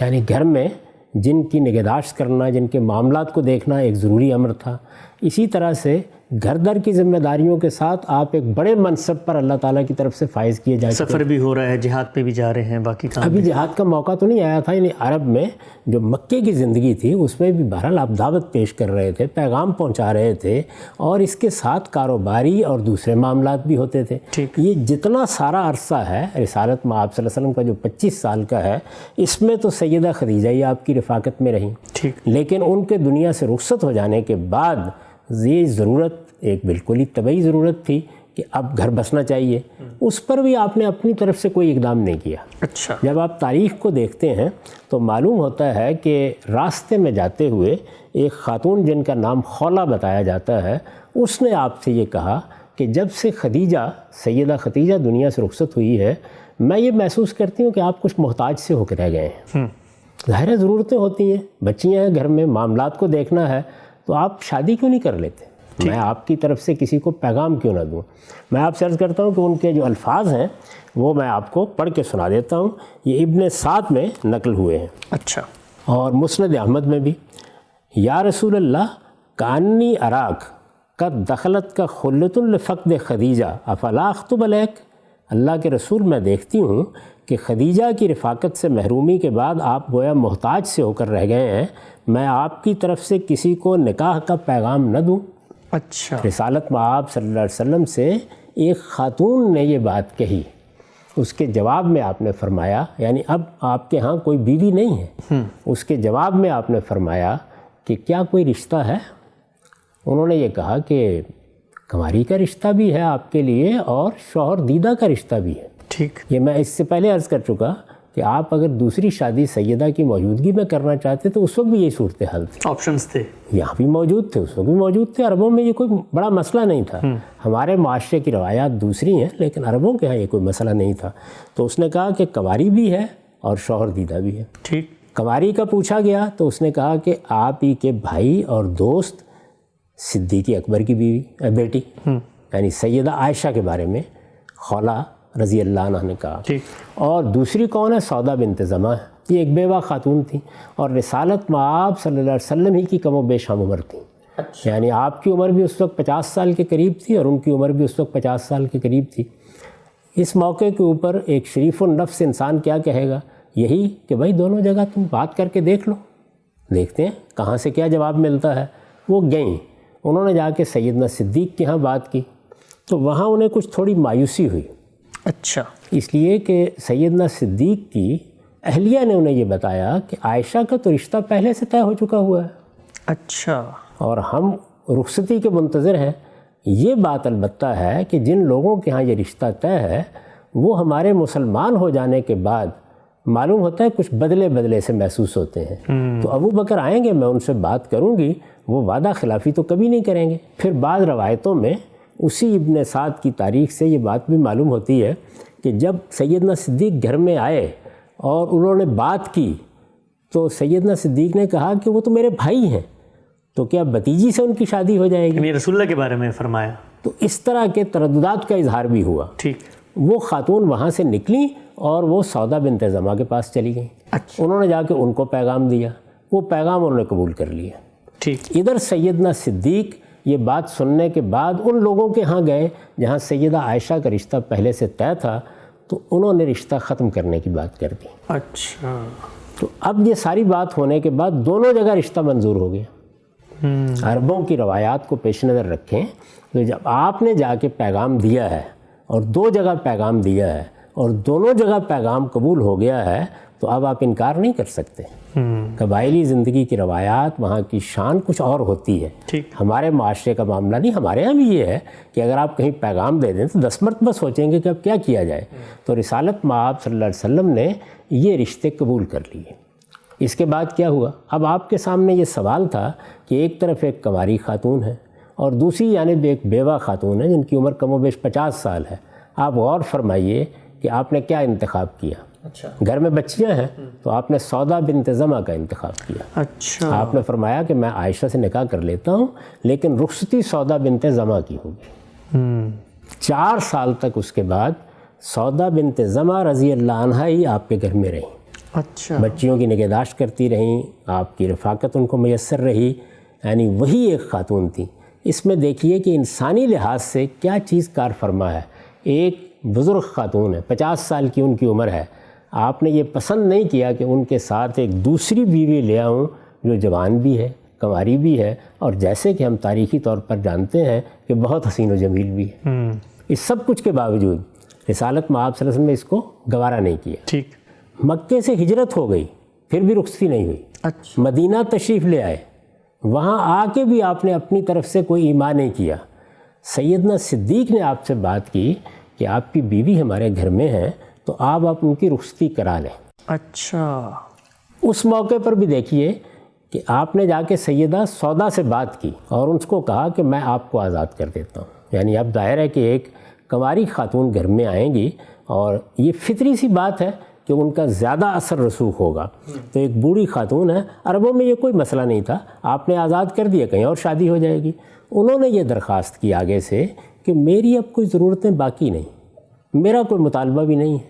یعنی گھر میں جن کی نگہداشت کرنا، جن کے معاملات کو دیکھنا ایک ضروری امر تھا۔ اسی طرح سے گھر در کی ذمہ داریوں کے ساتھ آپ ایک بڑے منصب پر اللہ تعالیٰ کی طرف سے فائز کیے جا چکے۔ سفر بھی ہو رہا ہے، جہاد پہ بھی جا رہے ہیں، باقی کام ابھی جہاد کا موقع تو نہیں آیا تھا، یعنی عرب میں جو مکے کی زندگی تھی اس میں بھی بہرحال آپ دعوت پیش کر رہے تھے، پیغام پہنچا رہے تھے، اور اس کے ساتھ کاروباری اور دوسرے معاملات بھی ہوتے تھے۔ یہ جتنا سارا عرصہ ہے رسالت مآب صلی اللہ علیہ وسلم کا جو 25 سال کا ہے، اس میں تو سیدہ خدیجہ ہی آپ کی رفاقت میں رہیں، لیکن ان کے دنیا سے رخصت ہو جانے کے بعد یہ ضرورت ایک بالکل ہی طبعی ضرورت تھی کہ اب گھر بسنا چاہیے۔ اس پر بھی آپ نے اپنی طرف سے کوئی اقدام نہیں کیا۔ اچھا، جب آپ تاریخ کو دیکھتے ہیں تو معلوم ہوتا ہے کہ راستے میں جاتے ہوئے ایک خاتون جن کا نام خولہ بتایا جاتا ہے، اس نے آپ سے یہ کہا کہ جب سے سیدہ خدیجہ دنیا سے رخصت ہوئی ہے، میں یہ محسوس کرتی ہوں کہ آپ کچھ محتاج سے ہو کے رہ گئے ہیں۔ ظاہر ضرورتیں ہوتی ہیں، بچیاں ہیں گھر میں، معاملات کو دیکھنا ہے، تو آپ شادی کیوں نہیں کر لیتے؟ میں آپ کی طرف سے کسی کو پیغام کیوں نہ دوں؟ میں آپ سے عرض کرتا ہوں کہ ان کے جو الفاظ ہیں وہ میں آپ کو پڑھ کے سنا دیتا ہوں۔ یہ ابن سعد میں نقل ہوئے ہیں، اچھا، اور مسند احمد میں بھی۔ یا رسول اللہ، کانی اراک قد دخلت کا خلت لفقد خدیجہ افلا اخطب علیک۔ اللہ کے رسول، میں دیکھتی ہوں کہ خدیجہ کی رفاقت سے محرومی کے بعد آپ گویا محتاج سے ہو کر رہ گئے ہیں، میں آپ کی طرف سے کسی کو نکاح کا پیغام نہ دوں؟ اچھا، رسالت مآب صلی اللہ علیہ وسلم سے ایک خاتون نے یہ بات کہی، اس کے جواب میں آپ نے فرمایا، یعنی اب آپ کے ہاں کوئی بیوی نہیں ہے، اس کے جواب میں آپ نے فرمایا کہ کیا کوئی رشتہ ہے؟ انہوں نے یہ کہا کہ کنواری کا رشتہ بھی ہے آپ کے لیے اور شوہر دیدہ کا رشتہ بھی ہے۔ ٹھیک، یہ میں اس سے پہلے عرض کر چکا کہ آپ اگر دوسری شادی سیدہ کی موجودگی میں کرنا چاہتے تو اس وقت بھی یہی صورتحال تھی، آپشنز تھے، یہاں بھی موجود تھے، اس وقت بھی موجود تھے۔ عربوں میں یہ کوئی بڑا مسئلہ نہیں تھا، ہمارے معاشرے کی روایات دوسری ہیں، لیکن عربوں کے ہاں یہ کوئی مسئلہ نہیں تھا۔ تو اس نے کہا کہ کنواری بھی ہے اور شوہر دیدہ بھی ہے۔ ٹھیک، کنواری کا پوچھا گیا تو اس نے کہا کہ آپ ہی کے بھائی اور دوست صدیق اکبر کی بیٹی یعنی سیدہ عائشہ کے بارے میں خولہ رضی اللہ عنہ نے کہا۔ اور دوسری کون ہے؟ سودا بنت زمعہ ہے، یہ ایک بیوہ خاتون تھی اور رسالت مآب صلی اللہ علیہ وسلم ہی کی کم و بیش ہم عمر تھیں۔ یعنی آپ کی عمر بھی اس وقت 50 سال کے قریب تھی اور ان کی عمر بھی اس وقت 50 سال کے قریب تھی۔ اس موقع کے اوپر ایک شریف النفس انسان کیا کہے گا؟ یہی کہ بھائی دونوں جگہ تم بات کر کے دیکھ لو، دیکھتے ہیں کہاں سے کیا جواب ملتا ہے۔ وہ گئیں، انہوں نے جا کے سیدنا صدیق کے ہاں بات کی تو وہاں انہیں کچھ تھوڑی مایوسی ہوئی۔ اچھا، اس لیے کہ سیدنا صدیق کی اہلیہ نے انہیں یہ بتایا کہ عائشہ کا تو رشتہ پہلے سے طے ہو چکا ہوا ہے، اچھا، اور ہم رخصتی کے منتظر ہیں۔ یہ بات البتہ ہے کہ جن لوگوں کے ہاں یہ رشتہ طے ہے وہ ہمارے مسلمان ہو جانے کے بعد معلوم ہوتا ہے کچھ بدلے سے محسوس ہوتے ہیں، تو ابو بکر آئیں گے، میں ان سے بات کروں گی، وہ وعدہ خلافی تو کبھی نہیں کریں گے۔ پھر بعض روایتوں میں اسی ابن سعد کی تاریخ سے یہ بات بھی معلوم ہوتی ہے کہ جب سیدنا صدیق گھر میں آئے اور انہوں نے بات کی تو سیدنا صدیق نے کہا کہ وہ تو میرے بھائی ہیں، تو کیا بھتیجی سے ان کی شادی ہو جائے گی؟ یعنی رسول اللہ کے بارے میں فرمایا۔ تو اس طرح کے ترددات کا اظہار بھی ہوا۔ ٹھیک، وہ خاتون وہاں سے نکلیں اور وہ سودا بنت زمعہ کے پاس چلی گئیں۔ اچھا، انہوں نے جا کے ان کو پیغام دیا، وہ پیغام انہوں نے قبول کر لیا۔ ٹھیک. ادھر سیدنا صدیق یہ بات سننے کے بعد ان لوگوں کے ہاں گئے جہاں سیدہ عائشہ کا رشتہ پہلے سے طے تھا، تو انہوں نے رشتہ ختم کرنے کی بات کر دی. اچھا. تو اب یہ ساری بات ہونے کے بعد دونوں جگہ رشتہ منظور ہو گیا. عربوں کی روایات کو پیش نظر رکھیں تو جب آپ نے جا کے پیغام دیا ہے اور 2 جگہ پیغام دیا ہے اور دونوں جگہ پیغام قبول ہو گیا ہے تو اب آپ انکار نہیں کر سکتے. قبائلی زندگی کی روایات، وہاں کی شان کچھ اور ہوتی ہے. ہمارے معاشرے کا معاملہ نہیں. ہمارے یہاں بھی یہ ہے کہ اگر آپ کہیں پیغام دے دیں تو 10 مرتبہ سوچیں گے کہ اب کیا کیا جائے. تو رسالت مآب صلی اللہ علیہ وسلم نے یہ رشتے قبول کر لیے. اس کے بعد کیا ہوا؟ اب آپ کے سامنے یہ سوال تھا کہ ایک طرف ایک کنواری خاتون ہے اور دوسری جانب ایک بیوہ خاتون ہے جن کی عمر کم و بیش 50 سال ہے. آپ غور فرمائیے کہ آپ نے کیا انتخاب کیا. اچھا. گھر میں بچیاں ہیں تو آپ نے سودا بنت زمع کا انتخاب کیا. اچھا. آپ نے فرمایا کہ میں عائشہ سے نکاح کر لیتا ہوں لیکن رخصتی سودا بنت زمع کی ہوگی. 4 سال تک اس کے بعد سودا بنت زمع رضی اللہ عنہا ہی آپ کے گھر میں رہیں. اچھا. بچیوں کی نگہداشت کرتی رہیں، آپ کی رفاقت ان کو میسر رہی. یعنی وہی ایک خاتون تھی. اس میں دیکھیے کہ انسانی لحاظ سے کیا چیز کار فرما ہے. ایک بزرگ خاتون ہے، 50 سال کی ان کی عمر ہے. آپ نے یہ پسند نہیں کیا کہ ان کے ساتھ ایک دوسری بیوی لے آؤں جو جوان بھی ہے، کنواری بھی ہے، اور جیسے کہ ہم تاریخی طور پر جانتے ہیں کہ بہت حسین و جمیل بھی ہے. اس سب کچھ کے باوجود رسالت مآب صلی اللہ علیہ وسلم نے اس کو گوارا نہیں کیا. ٹھیک. مکے سے ہجرت ہو گئی پھر بھی رخصتی نہیں ہوئی. اچھا. مدینہ تشریف لے آئے، وہاں آ کے بھی آپ نے اپنی طرف سے کوئی ایمان نہیں کیا. سیدنا صدیق نے آپ سے بات کی کہ آپ کی بیوی ہمارے گھر میں ہے تو آپ ان کی رخصتی کرا لیں. اچھا. اس موقع پر بھی دیکھیے کہ آپ نے جا کے سیدہ سودا سے بات کی اور ان کو کہا کہ میں آپ کو آزاد کر دیتا ہوں. یعنی اب ظاہر ہے کہ ایک کنواری خاتون گھر میں آئیں گی اور یہ فطری سی بات ہے کہ ان کا زیادہ اثر رسوخ ہوگا. تو ایک بوڑھی خاتون ہے، عربوں میں یہ کوئی مسئلہ نہیں تھا، آپ نے آزاد کر دیا، کہیں اور شادی ہو جائے گی. انہوں نے یہ درخواست کی آگے سے کہ میری اب کوئی ضرورتیں باقی نہیں، میرا کوئی مطالبہ بھی نہیں ہے،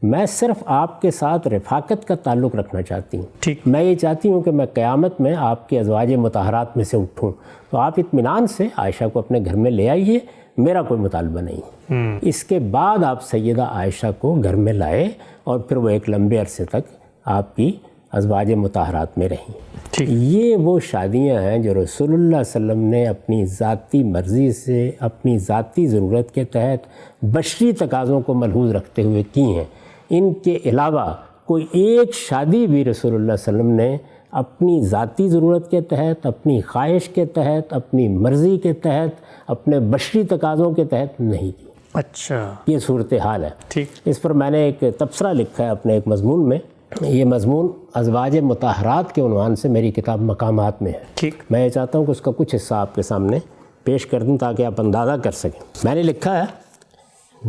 میں صرف آپ کے ساتھ رفاقت کا تعلق رکھنا چاہتی ہوں. ٹھیک. میں یہ چاہتی ہوں کہ میں قیامت میں آپ کے ازواج مطہرات میں سے اٹھوں. تو آپ اطمینان سے عائشہ کو اپنے گھر میں لے آئیے، میرا کوئی مطالبہ نہیں ہے. اس کے بعد آپ سیدہ عائشہ کو گھر میں لائے اور پھر وہ ایک لمبے عرصے تک آپ کی ازواج مطہرات میں رہیں. یہ وہ شادیاں ہیں جو رسول اللہ صلی اللہ علیہ وسلم نے اپنی ذاتی مرضی سے، اپنی ذاتی ضرورت کے تحت بشری تقاضوں کو ملحوظ رکھتے ہوئے کی ہیں. ان کے علاوہ کوئی ایک شادی بھی رسول اللہ صلی اللہ علیہ وسلم نے اپنی ذاتی ضرورت کے تحت، اپنی خواہش کے تحت، اپنی مرضی کے تحت، اپنے بشری تقاضوں کے تحت نہیں کی. اچھا. یہ صورتحال ہے. ٹھیک. اس پر میں نے ایک تبصرہ لکھا ہے اپنے ایک مضمون میں. یہ مضمون ازواج مطہرات کے عنوان سے میری کتاب مقامات میں ہے. ٹھیک. میں یہ چاہتا ہوں کہ اس کا کچھ حصہ آپ کے سامنے پیش کر دوں تاکہ آپ اندازہ کر سکیں. میں نے لکھا ہے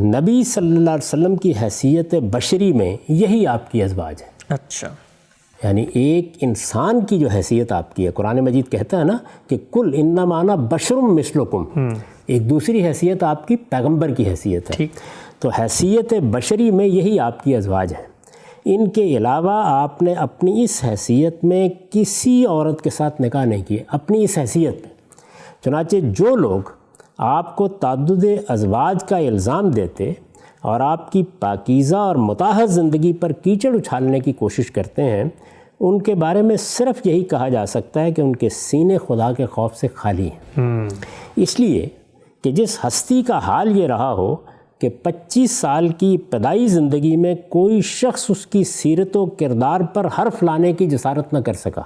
نبی صلی اللہ علیہ وسلم کی حیثیت بشری میں یہی آپ کی ازواج ہے. اچھا. یعنی ایک انسان کی جو حیثیت آپ کی ہے، قرآن مجید کہتا ہے نا کہ کل انما انا بشر مثلکم. ایک دوسری حیثیت آپ کی پیغمبر کی حیثیت ہے. ٹھیک. تو حیثیت بشری میں یہی آپ کی ازواج ہیں. ان کے علاوہ آپ نے اپنی اس حیثیت میں کسی عورت کے ساتھ نکاح نہیں کیے، اپنی اس حیثیت میں. چنانچہ جو لوگ آپ کو تعدد ازواج کا الزام دیتے اور آپ کی پاکیزہ اور مطہر زندگی پر کیچڑ اچھالنے کی کوشش کرتے ہیں، ان کے بارے میں صرف یہی کہا جا سکتا ہے کہ ان کے سینے خدا کے خوف سے خالی ہیں. اس لیے کہ جس ہستی کا حال یہ رہا ہو کہ 25 سال کی ابتدائی زندگی میں کوئی شخص اس کی سیرت و کردار پر حرف لانے کی جسارت نہ کر سکا،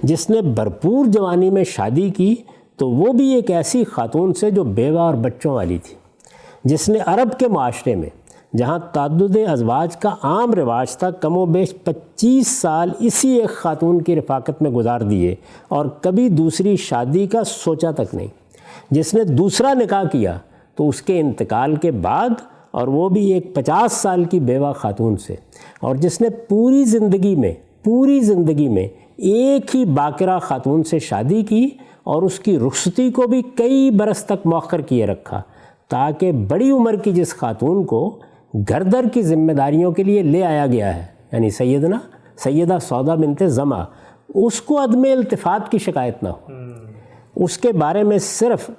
جس نے بھرپور جوانی میں شادی کی تو وہ بھی ایک ایسی خاتون سے جو بیوہ اور بچوں والی تھی، جس نے عرب کے معاشرے میں جہاں تعدد ازواج کا عام رواج تھا کم و بیش 25 سال اسی ایک خاتون کی رفاقت میں گزار دیے اور کبھی دوسری شادی کا سوچا تک نہیں، جس نے دوسرا نکاح کیا تو اس کے انتقال کے بعد، اور وہ بھی ایک 50 سال کی بیوہ خاتون سے، اور جس نے پوری زندگی میں ایک ہی باقرہ خاتون سے شادی کی اور اس کی رخصتی کو بھی کئی برس تک مؤخر کیے رکھا تاکہ بڑی عمر کی جس خاتون کو گھر در کی ذمہ داریوں کے لیے لے آیا گیا ہے، یعنی سیدہ سودا بنت زمع، اس کو عدم التفات کی شکایت نہ ہو. اس کے بارے میں صرف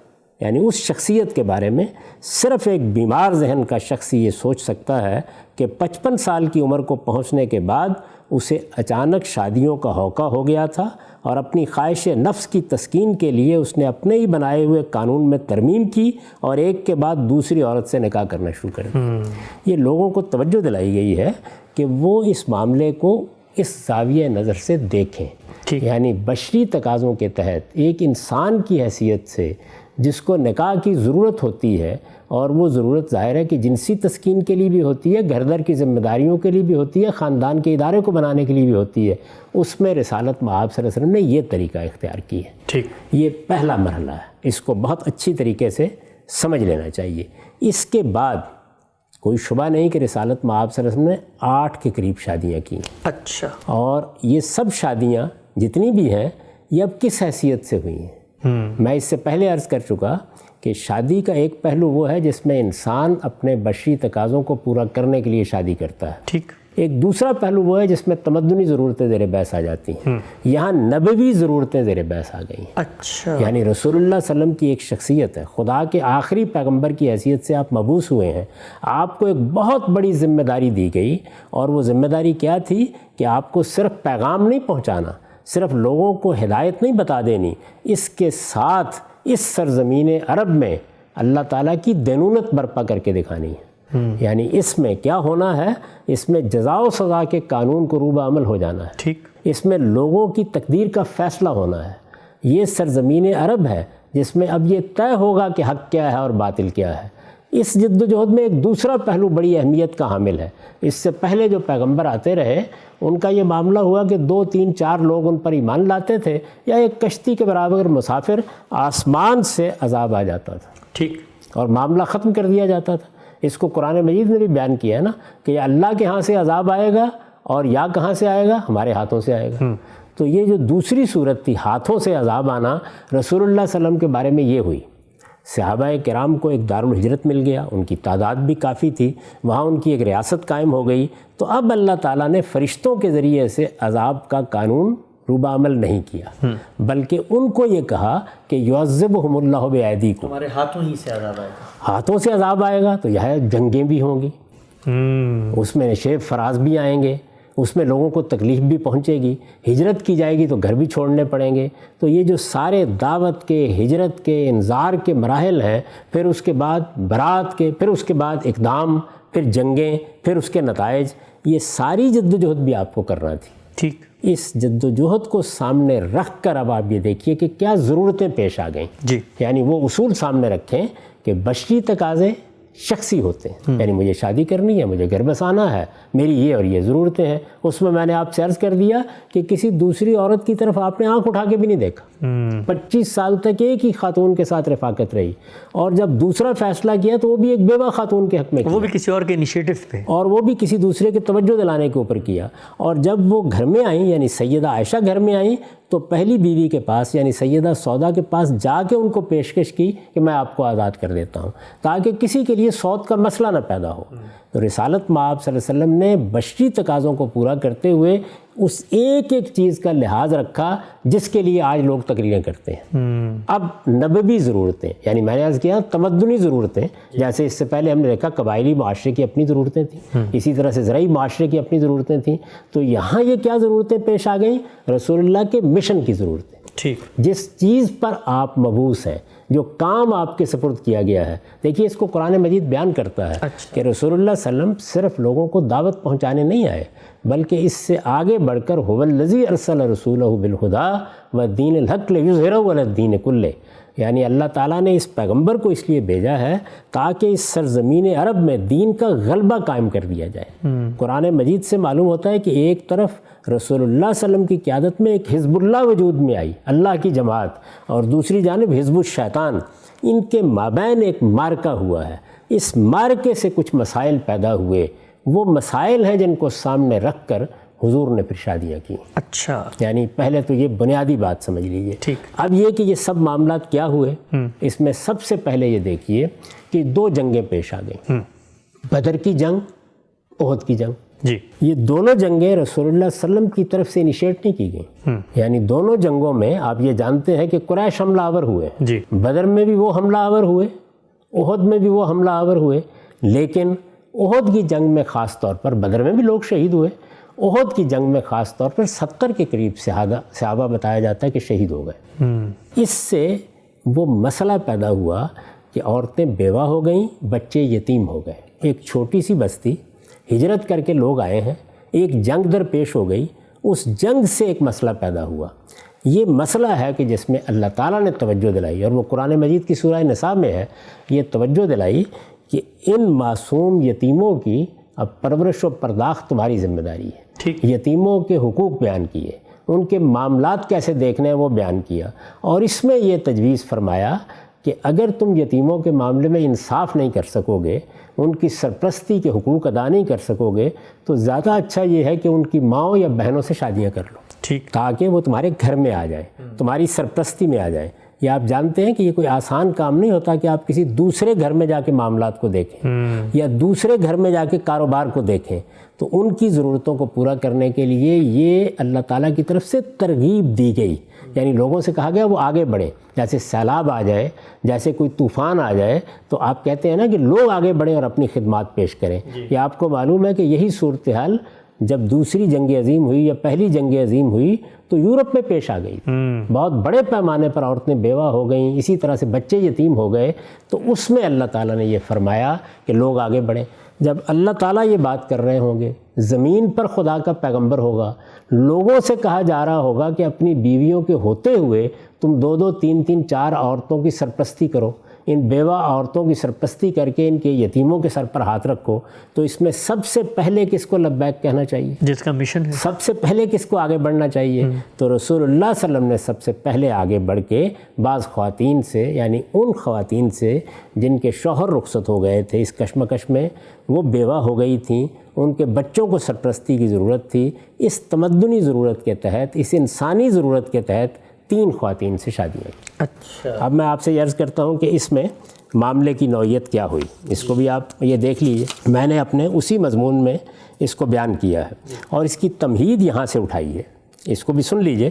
یعنی اس شخصیت کے بارے میں صرف ایک بیمار ذہن کا شخص یہ سوچ سکتا ہے کہ 55 سال کی عمر کو پہنچنے کے بعد اسے اچانک شادیوں کا ہوکہ ہو گیا تھا اور اپنی خواہش نفس کی تسکین کے لیے اس نے اپنے ہی بنائے ہوئے قانون میں ترمیم کی اور ایک کے بعد دوسری عورت سے نکاح کرنا شروع کر دیا. یہ لوگوں کو توجہ دلائی گئی ہے کہ وہ اس معاملے کو اس زاویہ نظر سے دیکھیں. یعنی بشری تقاضوں کے تحت ایک انسان کی حیثیت سے جس کو نکاح کی ضرورت ہوتی ہے، اور وہ ضرورت ظاہر ہے کہ جنسی تسکین کے لیے بھی ہوتی ہے، گھر در کی ذمہ داریوں کے لیے بھی ہوتی ہے، خاندان کے ادارے کو بنانے کے لیے بھی ہوتی ہے، اس میں رسالت مآب صلی اللہ علیہ وسلم نے یہ طریقہ اختیار کی ہے. ٹھیک، یہ پہلا مرحلہ ہے، اس کو بہت اچھی طریقے سے سمجھ لینا چاہیے. اس کے بعد کوئی شبہ نہیں کہ رسالت مآب صلی اللہ علیہ وسلم نے 8 کے قریب شادیاں کی. اچھا. اور یہ سب شادیاں جتنی بھی ہیں یہ اب کس حیثیت سے ہوئی ہیں؟ میں اس سے پہلے عرض کر چکا کہ شادی کا ایک پہلو وہ ہے جس میں انسان اپنے بشری تقاضوں کو پورا کرنے کے لیے شادی کرتا ہے. ٹھیک. ایک دوسرا پہلو وہ ہے جس میں تمدنی ضرورتیں زیر بحث آ جاتی ہیں. یہاں نبوی ضرورتیں زیر بحث آ گئی ہیں. اچھا. یعنی رسول اللہ صلی اللہ علیہ وسلم کی ایک شخصیت ہے، خدا کے آخری پیغمبر کی حیثیت سے آپ مبعوث ہوئے ہیں، آپ کو ایک بہت بڑی ذمہ داری دی گئی، اور وہ ذمہ داری کیا تھی کہ آپ کو صرف پیغام نہیں پہنچانا، صرف لوگوں کو ہدایت نہیں بتا دینی، اس کے ساتھ اس سرزمین عرب میں اللہ تعالیٰ کی دینونت برپا کر کے دکھانی ہے. یعنی اس میں کیا ہونا ہے؟ اس میں جزا و سزا کے قانون کو روبہ عمل ہو جانا ہے. ٹھیک. اس میں لوگوں کی تقدیر کا فیصلہ ہونا ہے. یہ سرزمین عرب ہے جس میں اب یہ طے ہوگا کہ حق کیا ہے اور باطل کیا ہے. اس جد و جہد میں ایک دوسرا پہلو بڑی اہمیت کا حامل ہے. اس سے پہلے جو پیغمبر آتے رہے ان کا یہ معاملہ ہوا کہ 2 3 4 لوگ ان پر ایمان لاتے تھے، یا ایک کشتی کے برابر مسافر آسمان سے عذاب آ جاتا تھا. ٹھیک. اور معاملہ ختم کر دیا جاتا تھا. اس کو قرآن مجید نے بھی بیان کیا ہے نا کہ یا اللہ کے ہاں سے عذاب آئے گا، اور یا کہاں سے آئے گا؟ ہمارے ہاتھوں سے آئے گا. تو یہ جو دوسری صورت تھی ہاتھوں سے عذاب آنا، رسول اللہ صلی اللہ علیہ وسلم کے بارے میں یہ ہوئی. صحابہ کرام کو ایک دارالہجرت مل گیا، ان کی تعداد بھی کافی تھی، وہاں ان کی ایک ریاست قائم ہو گئی. تو اب اللہ تعالیٰ نے فرشتوں کے ذریعے سے عذاب کا قانون روبہ عمل نہیں کیا، بلکہ ان کو یہ کہا کہ یعذبہم اللہ بایدیکم، ہمارے ہاتھوں ہی سے عذاب آئے گا. ہاتھوں سے عذاب آئے گا. تو یہ جنگیں بھی ہوں گی، اس میں نشیب فراز بھی آئیں گے، اس میں لوگوں کو تکلیف بھی پہنچے گی، ہجرت کی جائے گی تو گھر بھی چھوڑنے پڑیں گے. تو یہ جو سارے دعوت کے، ہجرت کے، انذار کے مراحل ہیں، پھر اس کے بعد برات کے، پھر اس کے بعد اقدام، پھر جنگیں، پھر اس کے نتائج، یہ ساری جد و جہد بھی آپ کو کرنا تھی. ٹھیک. اس جد و جہد کو سامنے رکھ کر اب آپ یہ دیکھیے کہ کیا ضرورتیں پیش آ گئیں. جی. یعنی وہ اصول سامنے رکھیں کہ بشری تقاضے شخصی ہوتے ہیں. یعنی مجھے شادی کرنی ہے، مجھے گھر بسانا ہے، میری یہ اور یہ ضرورتیں ہیں. اس میں میں نے آپ سے عرض کر دیا کہ کسی دوسری عورت کی طرف آپ نے آنکھ اٹھا کے بھی نہیں دیکھا. 25 سال تک ایک ہی خاتون کے ساتھ رفاقت رہی، اور جب دوسرا فیصلہ کیا تو وہ بھی ایک بیوہ خاتون کے حق میں کیا، وہ بھی کسی اور کے انیشیٹو پہ، اور وہ بھی کسی دوسرے کے توجہ دلانے کے اوپر کیا. اور جب وہ گھر میں آئیں، یعنی سیدہ عائشہ گھر میں آئیں، تو پہلی بیوی کے پاس یعنی سیدہ سودا کے پاس جا کے ان کو پیشکش کی کہ میں آپ کو آزاد کر دیتا ہوں، تاکہ کسی کے لیے سود کا مسئلہ نہ پیدا ہو. تو رسالت مآب صلی اللہ علیہ وسلم نے بشری تقاضوں کو پورا کرتے ہوئے اس ایک ایک چیز کا لحاظ رکھا جس کے لیے آج لوگ تقریریں کرتے ہیں. اب نبوی ضرورتیں، یعنی میں نے عرض کیا تمدنی ضرورتیں، جیسے اس سے پہلے ہم نے دیکھا قبائلی معاشرے کی اپنی ضرورتیں تھیں، اسی طرح سے زرعی معاشرے کی اپنی ضرورتیں تھیں. تو یہاں یہ کیا ضرورتیں پیش آ گئیں؟ رسول اللہ کے مشن کی ضرورتیں. ٹھیک. جس چیز پر آپ مبعوث ہیں، جو کام آپ کے سپرد کیا گیا ہے. دیکھیے اس کو قرآن مجید بیان کرتا ہے کہ رسول اللہ صلی اللہ علیہ وسلم صرف لوگوں کو دعوت پہنچانے نہیں آئے، بلکہ اس سے آگے بڑھ کر هو الذی ارسل رسولہ بالہدی والدین الحق لیظہرہ علی الدین کلہ، یعنی اللہ تعالیٰ نے اس پیغمبر کو اس لیے بھیجا ہے تاکہ اس سرزمین عرب میں دین کا غلبہ قائم کر دیا جائے. قرآن مجید سے معلوم ہوتا ہے کہ ایک طرف رسول اللہ صلی اللہ علیہ وسلم کی قیادت میں ایک حزب اللہ وجود میں آئی، اللہ کی جماعت، اور دوسری جانب حزب الشیطان. ان کے مابین ایک مارکہ ہوا ہے. اس مارکے سے کچھ مسائل پیدا ہوئے، وہ مسائل ہیں جن کو سامنے رکھ کر حضور نے پھر شادیاں کی. اچھا. یعنی پہلے تو یہ بنیادی بات سمجھ لیجئے. ٹھیک. اب یہ کہ یہ سب معاملات کیا ہوئے، اس میں سب سے پہلے یہ دیکھیے کہ 2 جنگیں پیش آ گئیں. بدر کی جنگ، احد کی جنگ. جی یہ دونوں جنگیں رسول اللہ صلی اللہ علیہ وسلم کی طرف سے انیشیٹ نہیں کی گئیں. یعنی دونوں جنگوں میں آپ یہ جانتے ہیں کہ قریش حملہ آور ہوئے, جی بدر میں بھی وہ حملہ آور ہوئے, احد میں بھی وہ حملہ آور ہوئے, لیکن احد کی جنگ میں خاص طور پر, بدر میں بھی لوگ شہید ہوئے, احد کی جنگ میں خاص طور پر 70 کے قریب صحابہ بتایا جاتا ہے کہ شہید ہو گئے. اس سے وہ مسئلہ پیدا ہوا کہ عورتیں بیوہ ہو گئیں, بچے یتیم ہو گئے. ایک چھوٹی سی بستی, ہجرت کر کے لوگ آئے ہیں, ایک جنگ درپیش ہو گئی, اس جنگ سے ایک مسئلہ پیدا ہوا. یہ مسئلہ ہے کہ جس میں اللہ تعالیٰ نے توجہ دلائی, اور وہ قرآن مجید کی سورہ نساء میں ہے, یہ توجہ دلائی کہ ان معصوم یتیموں کی اب پرورش و پرداخت تمہاری ذمہ داری ہے. ٹھیک. یتیموں کے حقوق بیان کیے, ان کے معاملات کیسے دیکھنے ہیں وہ بیان کیا, اور اس میں یہ تجویز فرمایا کہ اگر تم یتیموں کے معاملے میں انصاف نہیں کر سکو گے, ان کی سرپرستی کے حقوق ادا نہیں کر سکو گے, تو زیادہ اچھا یہ ہے کہ ان کی ماؤں یا بہنوں سے شادیاں کر لو. ٹھیک. تاکہ وہ تمہارے گھر میں آ جائیں, تمہاری سرپرستی میں آ جائیں. یہ آپ جانتے ہیں کہ یہ کوئی آسان کام نہیں ہوتا کہ آپ کسی دوسرے گھر میں جا کے معاملات کو دیکھیں یا دوسرے گھر میں جا کے کاروبار کو دیکھیں. تو ان کی ضرورتوں کو پورا کرنے کے لیے یہ اللہ تعالیٰ کی طرف سے ترغیب دی گئی. یعنی لوگوں سے کہا گیا وہ آگے بڑھیں. جیسے سیلاب آ جائے, جیسے کوئی طوفان آ جائے, تو آپ کہتے ہیں نا کہ لوگ آگے بڑھیں اور اپنی خدمات پیش کریں. یہ آپ کو معلوم ہے کہ یہی صورتحال جب دوسری جنگ عظیم ہوئی یا پہلی جنگ عظیم ہوئی تو یورپ میں پیش آ گئی. بہت بڑے پیمانے پر عورتیں بیوہ ہو گئیں, اسی طرح سے بچے یتیم ہو گئے. تو اس میں اللہ تعالیٰ نے یہ فرمایا کہ لوگ آگے بڑھیں. جب اللہ تعالیٰ یہ بات کر رہے ہوں گے, زمین پر خدا کا پیغمبر ہوگا, لوگوں سے کہا جا رہا ہوگا کہ اپنی بیویوں کے ہوتے ہوئے تم 2-2, 3-3, 4 عورتوں کی سرپرستی کرو, ان بیوہ عورتوں کی سرپرستی کر کے ان کے یتیموں کے سر پر ہاتھ رکھو, تو اس میں سب سے پہلے کس کو لبیک کہنا چاہیے؟ جس کا مشن ہے. سب سے پہلے کس کو آگے بڑھنا چاہیے؟ تو رسول اللہ صلی اللہ علیہ وسلم نے سب سے پہلے آگے بڑھ کے بعض خواتین سے, یعنی ان خواتین سے جن کے شوہر رخصت ہو گئے تھے اس کشمکش میں, وہ بیوہ ہو گئی تھیں, ان کے بچوں کو سرپرستی کی ضرورت تھی, اس تمدنی ضرورت کے تحت, اس انسانی ضرورت کے تحت 3 خواتین سے شادیاں کی. اچھا. اب میں آپ سے عرض کرتا ہوں کہ اس میں معاملے کی نوعیت کیا ہوئی, اس کو بھی آپ یہ دیکھ لیجئے. میں نے اپنے اسی مضمون میں اس کو بیان کیا ہے اور اس کی تمہید یہاں سے اٹھائی ہے, اس کو بھی سن لیجئے.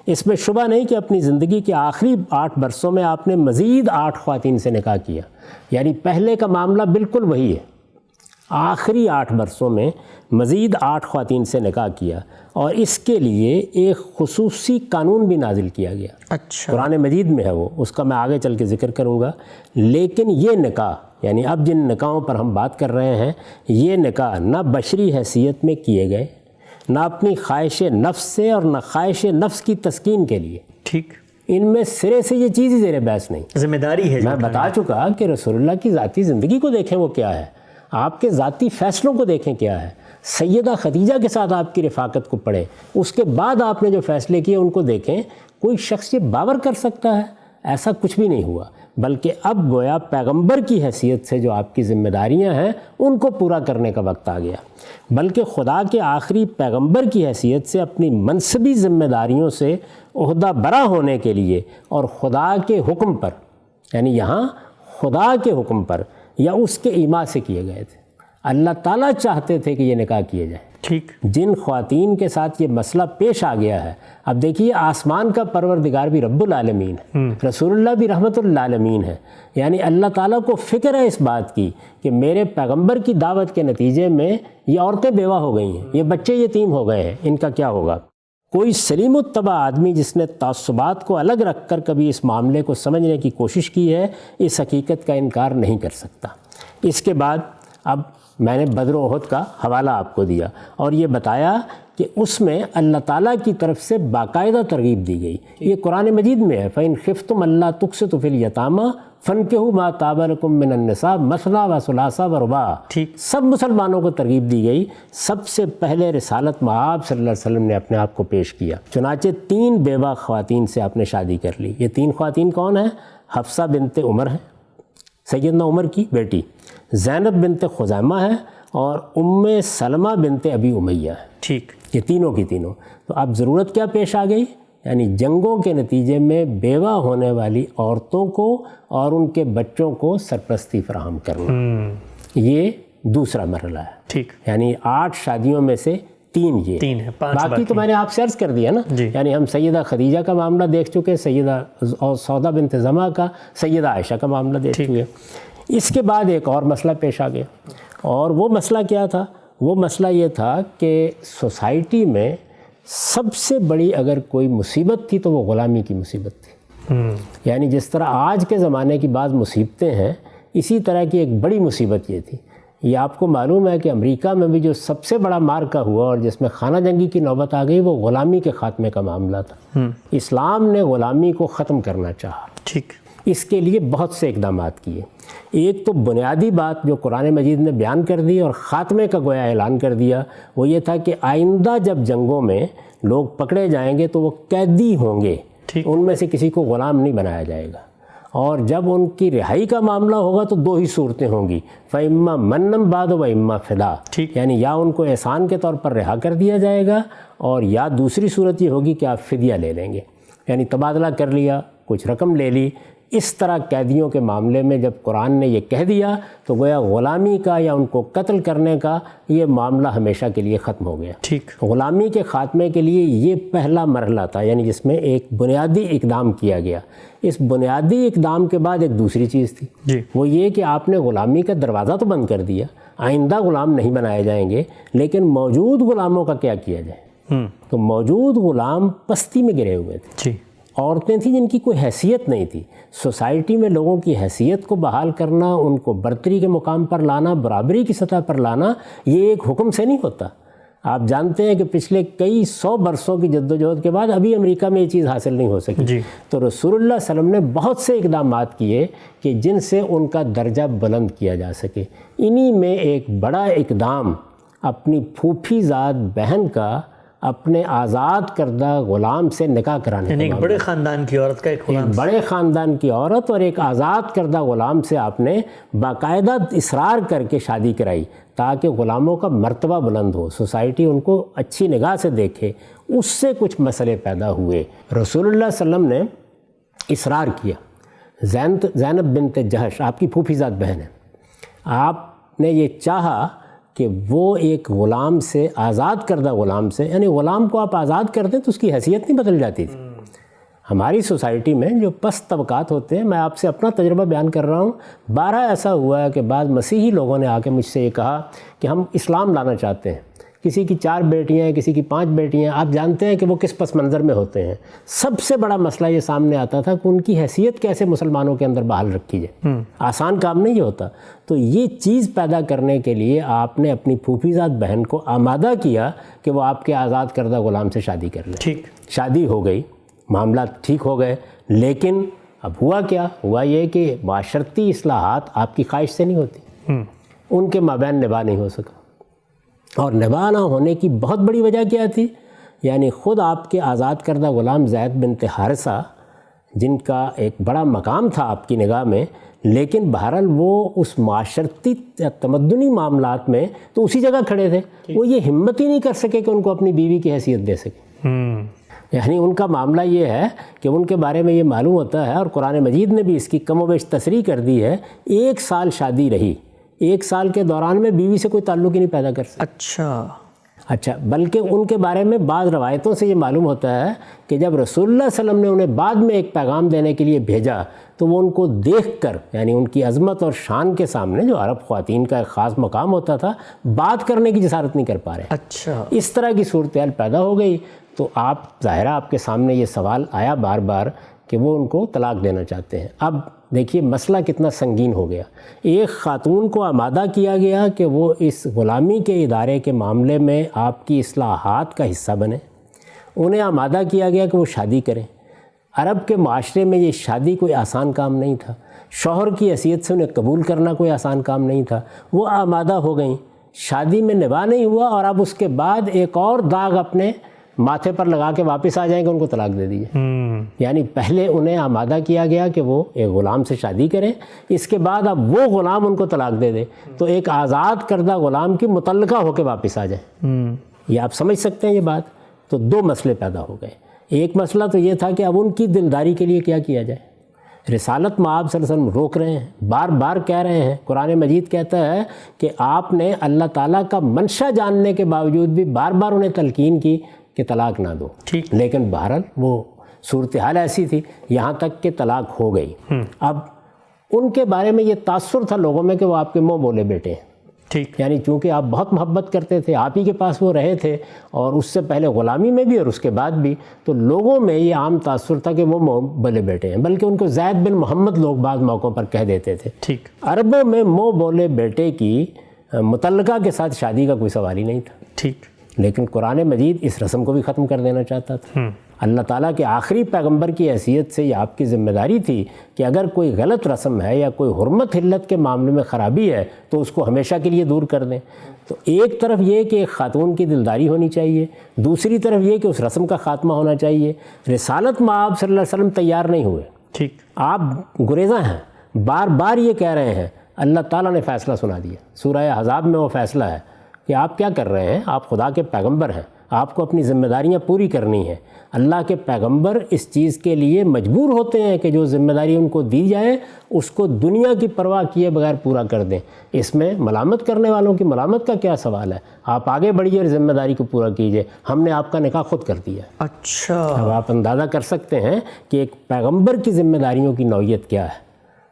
اس میں شبہ نہیں کہ اپنی زندگی کے آخری 8 برسوں میں آپ نے مزید 8 خواتین سے نکاح کیا. یعنی پہلے کا معاملہ بالکل وہی ہے, آخری 8 برسوں میں مزید 8 خواتین سے نکاح کیا, اور اس کے لیے ایک خصوصی قانون بھی نازل کیا گیا. اچھا. قرآن مجید میں ہے وہ, اس کا میں آگے چل کے ذکر کروں گا. لیکن یہ نکاح, یعنی اب جن نکاحوں پر ہم بات کر رہے ہیں, یہ نکاح نہ بشری حیثیت میں کیے گئے, نہ اپنی خواہش نفس سے, اور نہ خواہش نفس کی تسکین کے لیے. ٹھیک. ان میں سرے سے یہ چیز ہی زیر بحث نہیں. ذمہ داری ہے. میں بتا چکا کہ رسول اللہ کی ذاتی زندگی کو دیکھیں وہ کیا ہے, آپ کے ذاتی فیصلوں کو دیکھیں کیا ہے. سیدہ خدیجہ کے ساتھ آپ کی رفاقت کو پڑھیں, اس کے بعد آپ نے جو فیصلے کیے ان کو دیکھیں. کوئی شخص یہ باور کر سکتا ہے؟ ایسا کچھ بھی نہیں ہوا, بلکہ اب گویا پیغمبر کی حیثیت سے جو آپ کی ذمہ داریاں ہیں ان کو پورا کرنے کا وقت آ گیا. بلکہ خدا کے آخری پیغمبر کی حیثیت سے اپنی منصبی ذمہ داریوں سے عہدہ برا ہونے کے لیے, اور خدا کے حکم پر, یعنی یہاں خدا کے حکم پر یا اس کے ایما سے کیے گئے تھے. اللہ تعالیٰ چاہتے تھے کہ یہ نکاح کیے جائیں. ٹھیک. جن خواتین کے ساتھ یہ مسئلہ پیش آ گیا ہے, اب دیکھیے آسمان کا پروردگار بھی رب العالمین ہے, رسول اللہ بھی رحمت للعالمین ہے. یعنی اللہ تعالیٰ کو فکر ہے اس بات کی کہ میرے پیغمبر کی دعوت کے نتیجے میں یہ عورتیں بیوہ ہو گئی ہیں, یہ بچے یتیم ہو گئے ہیں, ان کا کیا ہوگا. کوئی سلیم الطبع آدمی جس نے تعصبات کو الگ رکھ کر کبھی اس معاملے کو سمجھنے کی کوشش کی ہے, اس حقیقت کا انکار نہیں کر سکتا. اس کے بعد اب میں نے بدر و احد کا حوالہ آپ کو دیا اور یہ بتایا کہ اس میں اللہ تعالیٰ کی طرف سے باقاعدہ ترغیب دی گئی. یہ قرآن مجید میں ہے, فَإِنْ خِفْتُمْ أَلَّا تُقْسِطُوا فِي الْيَتَامَىٰ فَانكِحُوا مَا طَابَ لَكُم مِّنَ النِّسَاءِ مَثْنَىٰ وَثُلَاثَ وَرُبَاعَ. ٹھیک. سب مسلمانوں کو ترغیب دی گئی. سب سے پہلے رسالت مآب صلی اللہ علیہ وسلم نے اپنے آپ کو پیش کیا. چنانچہ 3 بیوہ خواتین سے آپ نے شادی کر لی. یہ 3 خواتین کون ہیں؟ حفصہ بنت عمر ہیں, سیدنا عمر کی بیٹی, زینب بنت خزیمہ ہے, اور سلمہ بنت ابی امیہ ہے. ٹھیک. یہ تینوں کی تینوں. تو اب ضرورت کیا پیش آ گئی؟ یعنی جنگوں کے نتیجے میں بیوہ ہونے والی عورتوں کو اور ان کے بچوں کو سرپرستی فراہم کرنا. یہ دوسرا مرحلہ ہے. ٹھیک. یعنی 8 شادیوں میں سے 3 یہ 3 ہے، 5 باقی تو میں نے آپ سے عرض کر دیا نا. یعنی ہم سیدہ خدیجہ کا معاملہ دیکھ چکے، سیدہ سودا بنت زمعہ کا، سیدہ عائشہ کا معاملہ دیکھ چکے. اس کے بعد ایک اور مسئلہ پیش آ گیا، اور وہ مسئلہ کیا تھا؟ وہ مسئلہ یہ تھا کہ سوسائٹی میں سب سے بڑی اگر کوئی مصیبت تھی تو وہ غلامی کی مصیبت تھی. یعنی جس طرح آج کے زمانے کی بعض مصیبتیں ہیں، اسی طرح کی ایک بڑی مصیبت یہ تھی. یہ آپ کو معلوم ہے کہ امریکہ میں بھی جو سب سے بڑا مارکہ ہوا اور جس میں خانہ جنگی کی نوبت آ گئی، وہ غلامی کے خاتمے کا معاملہ تھا. اسلام نے غلامی کو ختم کرنا چاہا. ٹھیک. اس کے لیے بہت سے اقدامات کیے. ایک تو بنیادی بات جو قرآن مجید نے بیان کر دی اور خاتمے کا گویا اعلان کر دیا، وہ یہ تھا کہ آئندہ جب جنگوں میں لوگ پکڑے جائیں گے تو وہ قیدی ہوں گے، ان میں سے کسی کو غلام نہیں بنایا جائے گا. اور جب ان کی رہائی کا معاملہ ہوگا تو 2 ہی صورتیں ہوں گی، فَإِمَّا مَنًّا بَعْدُ وَإِمَّا فِدَاءً. یعنی یا ان کو احسان کے طور پر رہا کر دیا جائے گا، اور یا دوسری صورت یہ ہوگی کہ آپ فدیہ لے لیں گے، یعنی تبادلہ کر لیا، کچھ رقم لے لی. اس طرح قیدیوں کے معاملے میں جب قرآن نے یہ کہہ دیا تو گویا غلامی کا یا ان کو قتل کرنے کا یہ معاملہ ہمیشہ کے لیے ختم ہو گیا. ٹھیک. غلامی کے خاتمے کے لیے یہ پہلا مرحلہ تھا، یعنی جس میں ایک بنیادی اقدام کیا گیا. اس بنیادی اقدام کے بعد ایک دوسری چیز تھی، وہ یہ کہ آپ نے غلامی کا دروازہ تو بند کر دیا، آئندہ غلام نہیں بنائے جائیں گے، لیکن موجود غلاموں کا کیا کیا جائے؟ تو موجود غلام پستی میں گرے ہوئے تھے. عورتیں تھیں جن کی کوئی حیثیت نہیں تھی. سوسائٹی میں لوگوں کی حیثیت کو بحال کرنا، ان کو برتری کے مقام پر لانا، برابری کی سطح پر لانا، یہ ایک حکم سے نہیں ہوتا. آپ جانتے ہیں کہ پچھلے کئی 100 برسوں کی جدوجہد کے بعد ابھی امریکہ میں یہ چیز حاصل نہیں ہو سکی. تو رسول اللہ صلی اللہ علیہ وسلم نے بہت سے اقدامات کیے کہ جن سے ان کا درجہ بلند کیا جا سکے. انہی میں ایک بڑا اقدام اپنی پھوپھی زاد بہن کا اپنے آزاد کردہ غلام سے نکاح کرانے کا. ایک بڑے خاندان کی عورت کا ایک بڑے خاندان کی عورت اور ایک آزاد کردہ غلام سے آپ نے باقاعدہ اصرار کر کے شادی کرائی تاکہ غلاموں کا مرتبہ بلند ہو، سوسائٹی ان کو اچھی نگاہ سے دیکھے. اس سے کچھ مسئلے پیدا ہوئے. رسول اللہ صلی اللہ علیہ وسلم نے اصرار کیا. زینب بنت جہش آپ کی پھوپھی زاد بہن ہے. آپ نے یہ چاہا کہ وہ ایک غلام سے، آزاد کردہ غلام سے، یعنی غلام کو آپ آزاد کر دیں تو اس کی حیثیت نہیں بدل جاتی تھی. ہماری سوسائٹی میں جو پست طبقات ہوتے ہیں، میں آپ سے اپنا تجربہ بیان کر رہا ہوں، 12 ایسا ہوا ہے کہ بعض مسیحی لوگوں نے آ کے مجھ سے یہ کہا کہ ہم اسلام لانا چاہتے ہیں. کسی کی 4 بیٹیاں ہیں، کسی کی 5 بیٹیاں ہیں. آپ جانتے ہیں کہ وہ کس پس منظر میں ہوتے ہیں. سب سے بڑا مسئلہ یہ سامنے آتا تھا کہ ان کی حیثیت کیسے مسلمانوں کے اندر بحال رکھی جائے. آسان کام نہیں ہوتا. تو یہ چیز پیدا کرنے کے لیے آپ نے اپنی پھوپھی زاد بہن کو آمادہ کیا کہ وہ آپ کے آزاد کردہ غلام سے شادی کر لیں. شادی ہو گئی، معاملات ٹھیک ہو گئے. لیکن اب ہوا کیا؟ ہوا یہ کہ معاشرتی اصلاحات آپ کی خواہش سے نہیں ہوتی. ان کے مابین نباہ نہیں ہو سکا. اور نباہ نہ ہونے کی بہت بڑی وجہ کیا تھی؟ یعنی خود آپ کے آزاد کردہ غلام زید بنت حارثہ، جن کا ایک بڑا مقام تھا آپ کی نگاہ میں، لیکن بہرحال وہ اس معاشرتی تمدنی معاملات میں تو اسی جگہ کھڑے تھے. وہ یہ ہمت ہی نہیں کر سکے کہ ان کو اپنی بیوی کی حیثیت دے سکے. یعنی ان کا معاملہ یہ ہے کہ ان کے بارے میں یہ معلوم ہوتا ہے، اور قرآن مجید نے بھی اس کی کم و بیش تصریح کر دی ہے، 1 سال شادی رہی، 1 سال کے دوران میں بیوی سے کوئی تعلق ہی نہیں پیدا کر سکتا. اچھا بلکہ ان کے بارے میں بعض روایتوں سے یہ معلوم ہوتا ہے کہ جب رسول اللہ صلی اللہ علیہ وسلم نے انہیں بعد میں ایک پیغام دینے کے لیے بھیجا تو وہ ان کو دیکھ کر، یعنی ان کی عظمت اور شان کے سامنے، جو عرب خواتین کا ایک خاص مقام ہوتا تھا، بات کرنے کی جسارت نہیں کر پا رہے. اس طرح کی صورتحال پیدا ہو گئی. تو آپ ظاہرہ آپ کے سامنے یہ سوال آیا بار بار کہ وہ ان کو طلاق دینا چاہتے ہیں. اب دیکھیے مسئلہ کتنا سنگین ہو گیا. ایک خاتون کو آمادہ کیا گیا کہ وہ اس غلامی کے ادارے کے معاملے میں آپ کی اصلاحات کا حصہ بنے. انہیں آمادہ کیا گیا کہ وہ شادی کریں. عرب کے معاشرے میں یہ شادی کوئی آسان کام نہیں تھا. شوہر کی حیثیت سے انہیں قبول کرنا کوئی آسان کام نہیں تھا. وہ آمادہ ہو گئیں، شادی میں نباہ نہیں ہوا، اور اب اس کے بعد ایک اور داغ اپنے ماتھے پر لگا کے واپس آ جائیں کہ ان کو طلاق دے دیجیے. یعنی پہلے انہیں آمادہ کیا گیا کہ وہ ایک غلام سے شادی کریں، اس کے بعد اب وہ غلام ان کو طلاق دے دے تو ایک آزاد کردہ غلام کی متعلقہ ہو کے واپس آ جائیں. یہ آپ سمجھ سکتے ہیں یہ بات. تو 2 مسئلے پیدا ہو گئے. ایک مسئلہ تو یہ تھا کہ اب ان کی دلداری کے لیے کیا کیا جائے. رسالت میں آپ صلی اللہ علیہ وسلم روک رہے ہیں، بار بار کہہ رہے ہیں. قرآن مجید کہتا ہے کہ آپ نے اللہ تعالیٰ کا منشا جاننے کے باوجود بھی بار بار انہیں تلقین کی کہ طلاق نہ دو. لیکن بہرحال وہ صورتحال ایسی تھی یہاں تک کہ طلاق ہو گئی. اب ان کے بارے میں یہ تاثر تھا لوگوں میں کہ وہ آپ کے منہ بولے بیٹے ہیں. یعنی چونکہ آپ بہت محبت کرتے تھے، آپ ہی کے پاس وہ رہے تھے، اور اس سے پہلے غلامی میں بھی اور اس کے بعد بھی، تو لوگوں میں یہ عام تاثر تھا کہ وہ منہ بولے بیٹے ہیں. بلکہ ان کو زید بن محمد لوگ بعض موقعوں پر کہہ دیتے تھے. عربوں میں منہ بولے بیٹے کی متعلقہ کے ساتھ شادی کا کوئی سوال ہی نہیں تھا. لیکن قرآن مجید اس رسم کو بھی ختم کر دینا چاہتا تھا. اللہ تعالیٰ کے آخری پیغمبر کی حیثیت سے یہ آپ کی ذمہ داری تھی کہ اگر کوئی غلط رسم ہے یا کوئی حرمت حلت کے معاملے میں خرابی ہے تو اس کو ہمیشہ کے لیے دور کر دیں. تو ایک طرف یہ کہ ایک خاتون کی دلداری ہونی چاہیے، دوسری طرف یہ کہ اس رسم کا خاتمہ ہونا چاہیے. رسالت میں آپ صلی اللہ علیہ وسلم تیار نہیں ہوئے، آپ گریزاں ہیں، بار بار یہ کہہ رہے ہیں. اللہ تعالیٰ نے فیصلہ سنا دیا. سورہ احزاب میں وہ فیصلہ ہے کہ آپ کیا کر رہے ہیں، آپ خدا کے پیغمبر ہیں، آپ کو اپنی ذمہ داریاں پوری کرنی ہیں. اللہ کے پیغمبر اس چیز کے لیے مجبور ہوتے ہیں کہ جو ذمہ داری ان کو دی جائے اس کو دنیا کی پرواہ کیے بغیر پورا کر دیں. اس میں ملامت کرنے والوں کی ملامت کا کیا سوال ہے؟ آپ آگے بڑھیے اور ذمہ داری کو پورا کیجئے. ہم نے آپ کا نکاح خود کر دیا. اچھا، اب آپ اندازہ کر سکتے ہیں کہ ایک پیغمبر کی ذمہ داریوں کی نوعیت کیا ہے.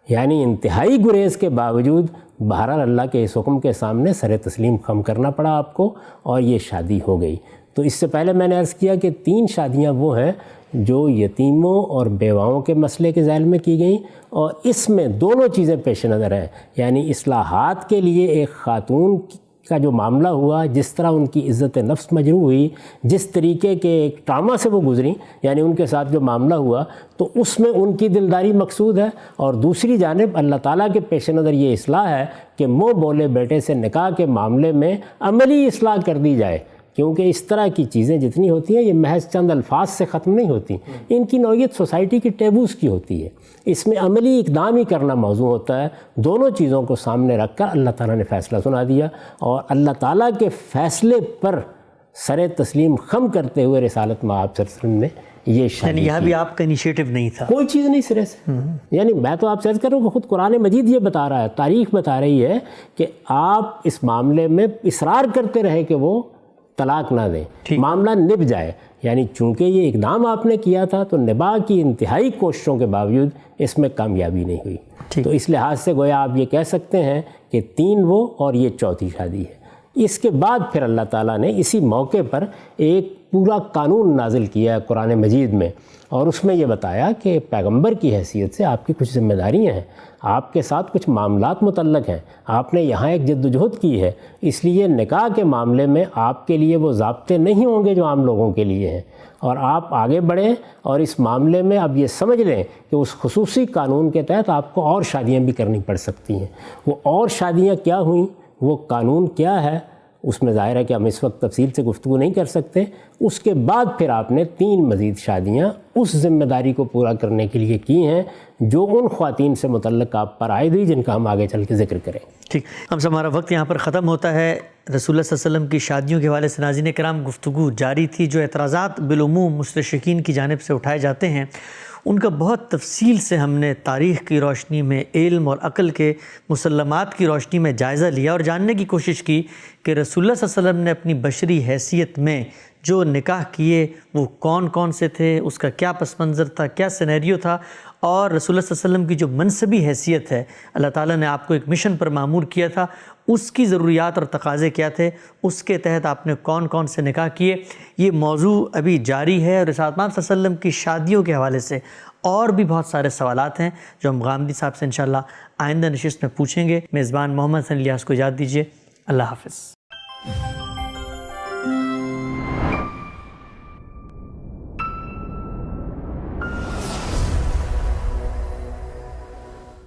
یعنی انتہائی گریز کے باوجود بہرحال اللہ کے اس حکم کے سامنے سر تسلیم خم کرنا پڑا آپ کو، اور یہ شادی ہو گئی. تو اس سے پہلے میں نے عرض کیا کہ 3 شادیاں وہ ہیں جو یتیموں اور بیواؤں کے مسئلے کے ذیل میں کی گئیں، اور اس میں دونوں چیزیں پیش نظر ہیں. یعنی اصلاحات کے لیے ایک خاتون کا جو معاملہ ہوا، جس طرح ان کی عزت نفس مجروح ہوئی، جس طریقے کے ایک ٹراما سے وہ گزریں، یعنی ان کے ساتھ جو معاملہ ہوا، تو اس میں ان کی دلداری مقصود ہے. اور دوسری جانب اللہ تعالیٰ کے پیش نظر یہ اصلاح ہے کہ منہ بولے بیٹے سے نکاح کے معاملے میں عملی اصلاح کر دی جائے. کیونکہ اس طرح کی چیزیں جتنی ہوتی ہیں یہ محض چند الفاظ سے ختم نہیں ہوتی، ان کی نوعیت سوسائٹی کی ٹیبوز کی ہوتی ہے. اس میں عملی اقدام ہی کرنا موضوع ہوتا ہے. دونوں چیزوں کو سامنے رکھ کر اللہ تعالیٰ نے فیصلہ سنا دیا، اور اللہ تعالیٰ کے فیصلے پر سر تسلیم خم کرتے ہوئے رسالت میں آپ صلی اللہ علیہ وسلم نے یہ شادی. یعنی یہاں بھی آپ کا انیشیٹو نہیں تھا، کوئی چیز نہیں سرے سے. یعنی میں تو آپ سے عرض کر رہا ہوں کہ خود قرآن مجید یہ بتا رہا ہے، تاریخ بتا رہی ہے کہ آپ اس معاملے میں اصرار کرتے رہے کہ وہ طلاق نہ دیں، معاملہ نب جائے. یعنی چونکہ یہ اقدام آپ نے کیا تھا تو نباہ کی انتہائی کوششوں کے باوجود اس میں کامیابی نہیں ہوئی. تو اس لحاظ سے گویا آپ یہ کہہ سکتے ہیں کہ 3 وہ اور یہ 4تھی شادی ہے. اس کے بعد پھر اللہ تعالیٰ نے اسی موقع پر ایک پورا قانون نازل کیا ہے قرآن مجید میں، اور اس میں یہ بتایا کہ پیغمبر کی حیثیت سے آپ کی کچھ ذمہ داریاں ہیں، آپ کے ساتھ کچھ معاملات متعلق ہیں، آپ نے یہاں ایک جد و جہد کی ہے. اس لیے نکاح کے معاملے میں آپ کے لیے وہ ضابطے نہیں ہوں گے جو عام لوگوں کے لیے ہیں، اور آپ آگے بڑھیں اور اس معاملے میں اب یہ سمجھ لیں کہ اس خصوصی قانون کے تحت آپ کو اور شادیاں بھی کرنی پڑ سکتی ہیں. وہ اور شادیاں کیا ہوئیں، وہ قانون کیا ہے، اس میں ظاہر ہے کہ ہم اس وقت تفصیل سے گفتگو نہیں کر سکتے. اس کے بعد پھر آپ نے 3 مزید شادیاں اس ذمہ داری کو پورا کرنے کے لیے کی ہیں جو ان خواتین سے متعلق آپ پر عائد ہوئی، جن کا ہم آگے چل کے ذکر کریں. ٹھیک، ہم سے ہمارا وقت یہاں پر ختم ہوتا ہے. رسول اللہ صلی اللہ علیہ وسلم کی شادیوں کے حوالے سے ناظرین کرام گفتگو جاری تھی. جو اعتراضات بالعموم مستشرقین کی جانب سے اٹھائے جاتے ہیں ان کا بہت تفصیل سے ہم نے تاریخ کی روشنی میں، علم اور عقل کے مسلمات کی روشنی میں جائزہ لیا اور جاننے کی کوشش کی کہ رسول اللہ صلی اللہ علیہ وسلم نے اپنی بشری حیثیت میں جو نکاح کیے وہ کون کون سے تھے، اس کا کیا پس منظر تھا، کیا سینیریو تھا، اور رسول اللہ صلی اللہ علیہ وسلم کی جو منصبی حیثیت ہے، اللہ تعالیٰ نے آپ کو ایک مشن پر مامور کیا تھا، اس کی ضروریات اور تقاضے کیا تھے، اس کے تحت آپ نے کون کون سے نکاح کیے. یہ موضوع ابھی جاری ہے، اور رسالت صلی اللہ علیہ وسلم کی شادیوں کے حوالے سے اور بھی بہت سارے سوالات ہیں جو ہم غامدی صاحب سے انشاءاللہ آئندہ نشست میں پوچھیں گے. میزبان محمد حسن الیاس کو اجازت دیجیے. اللہ حافظ.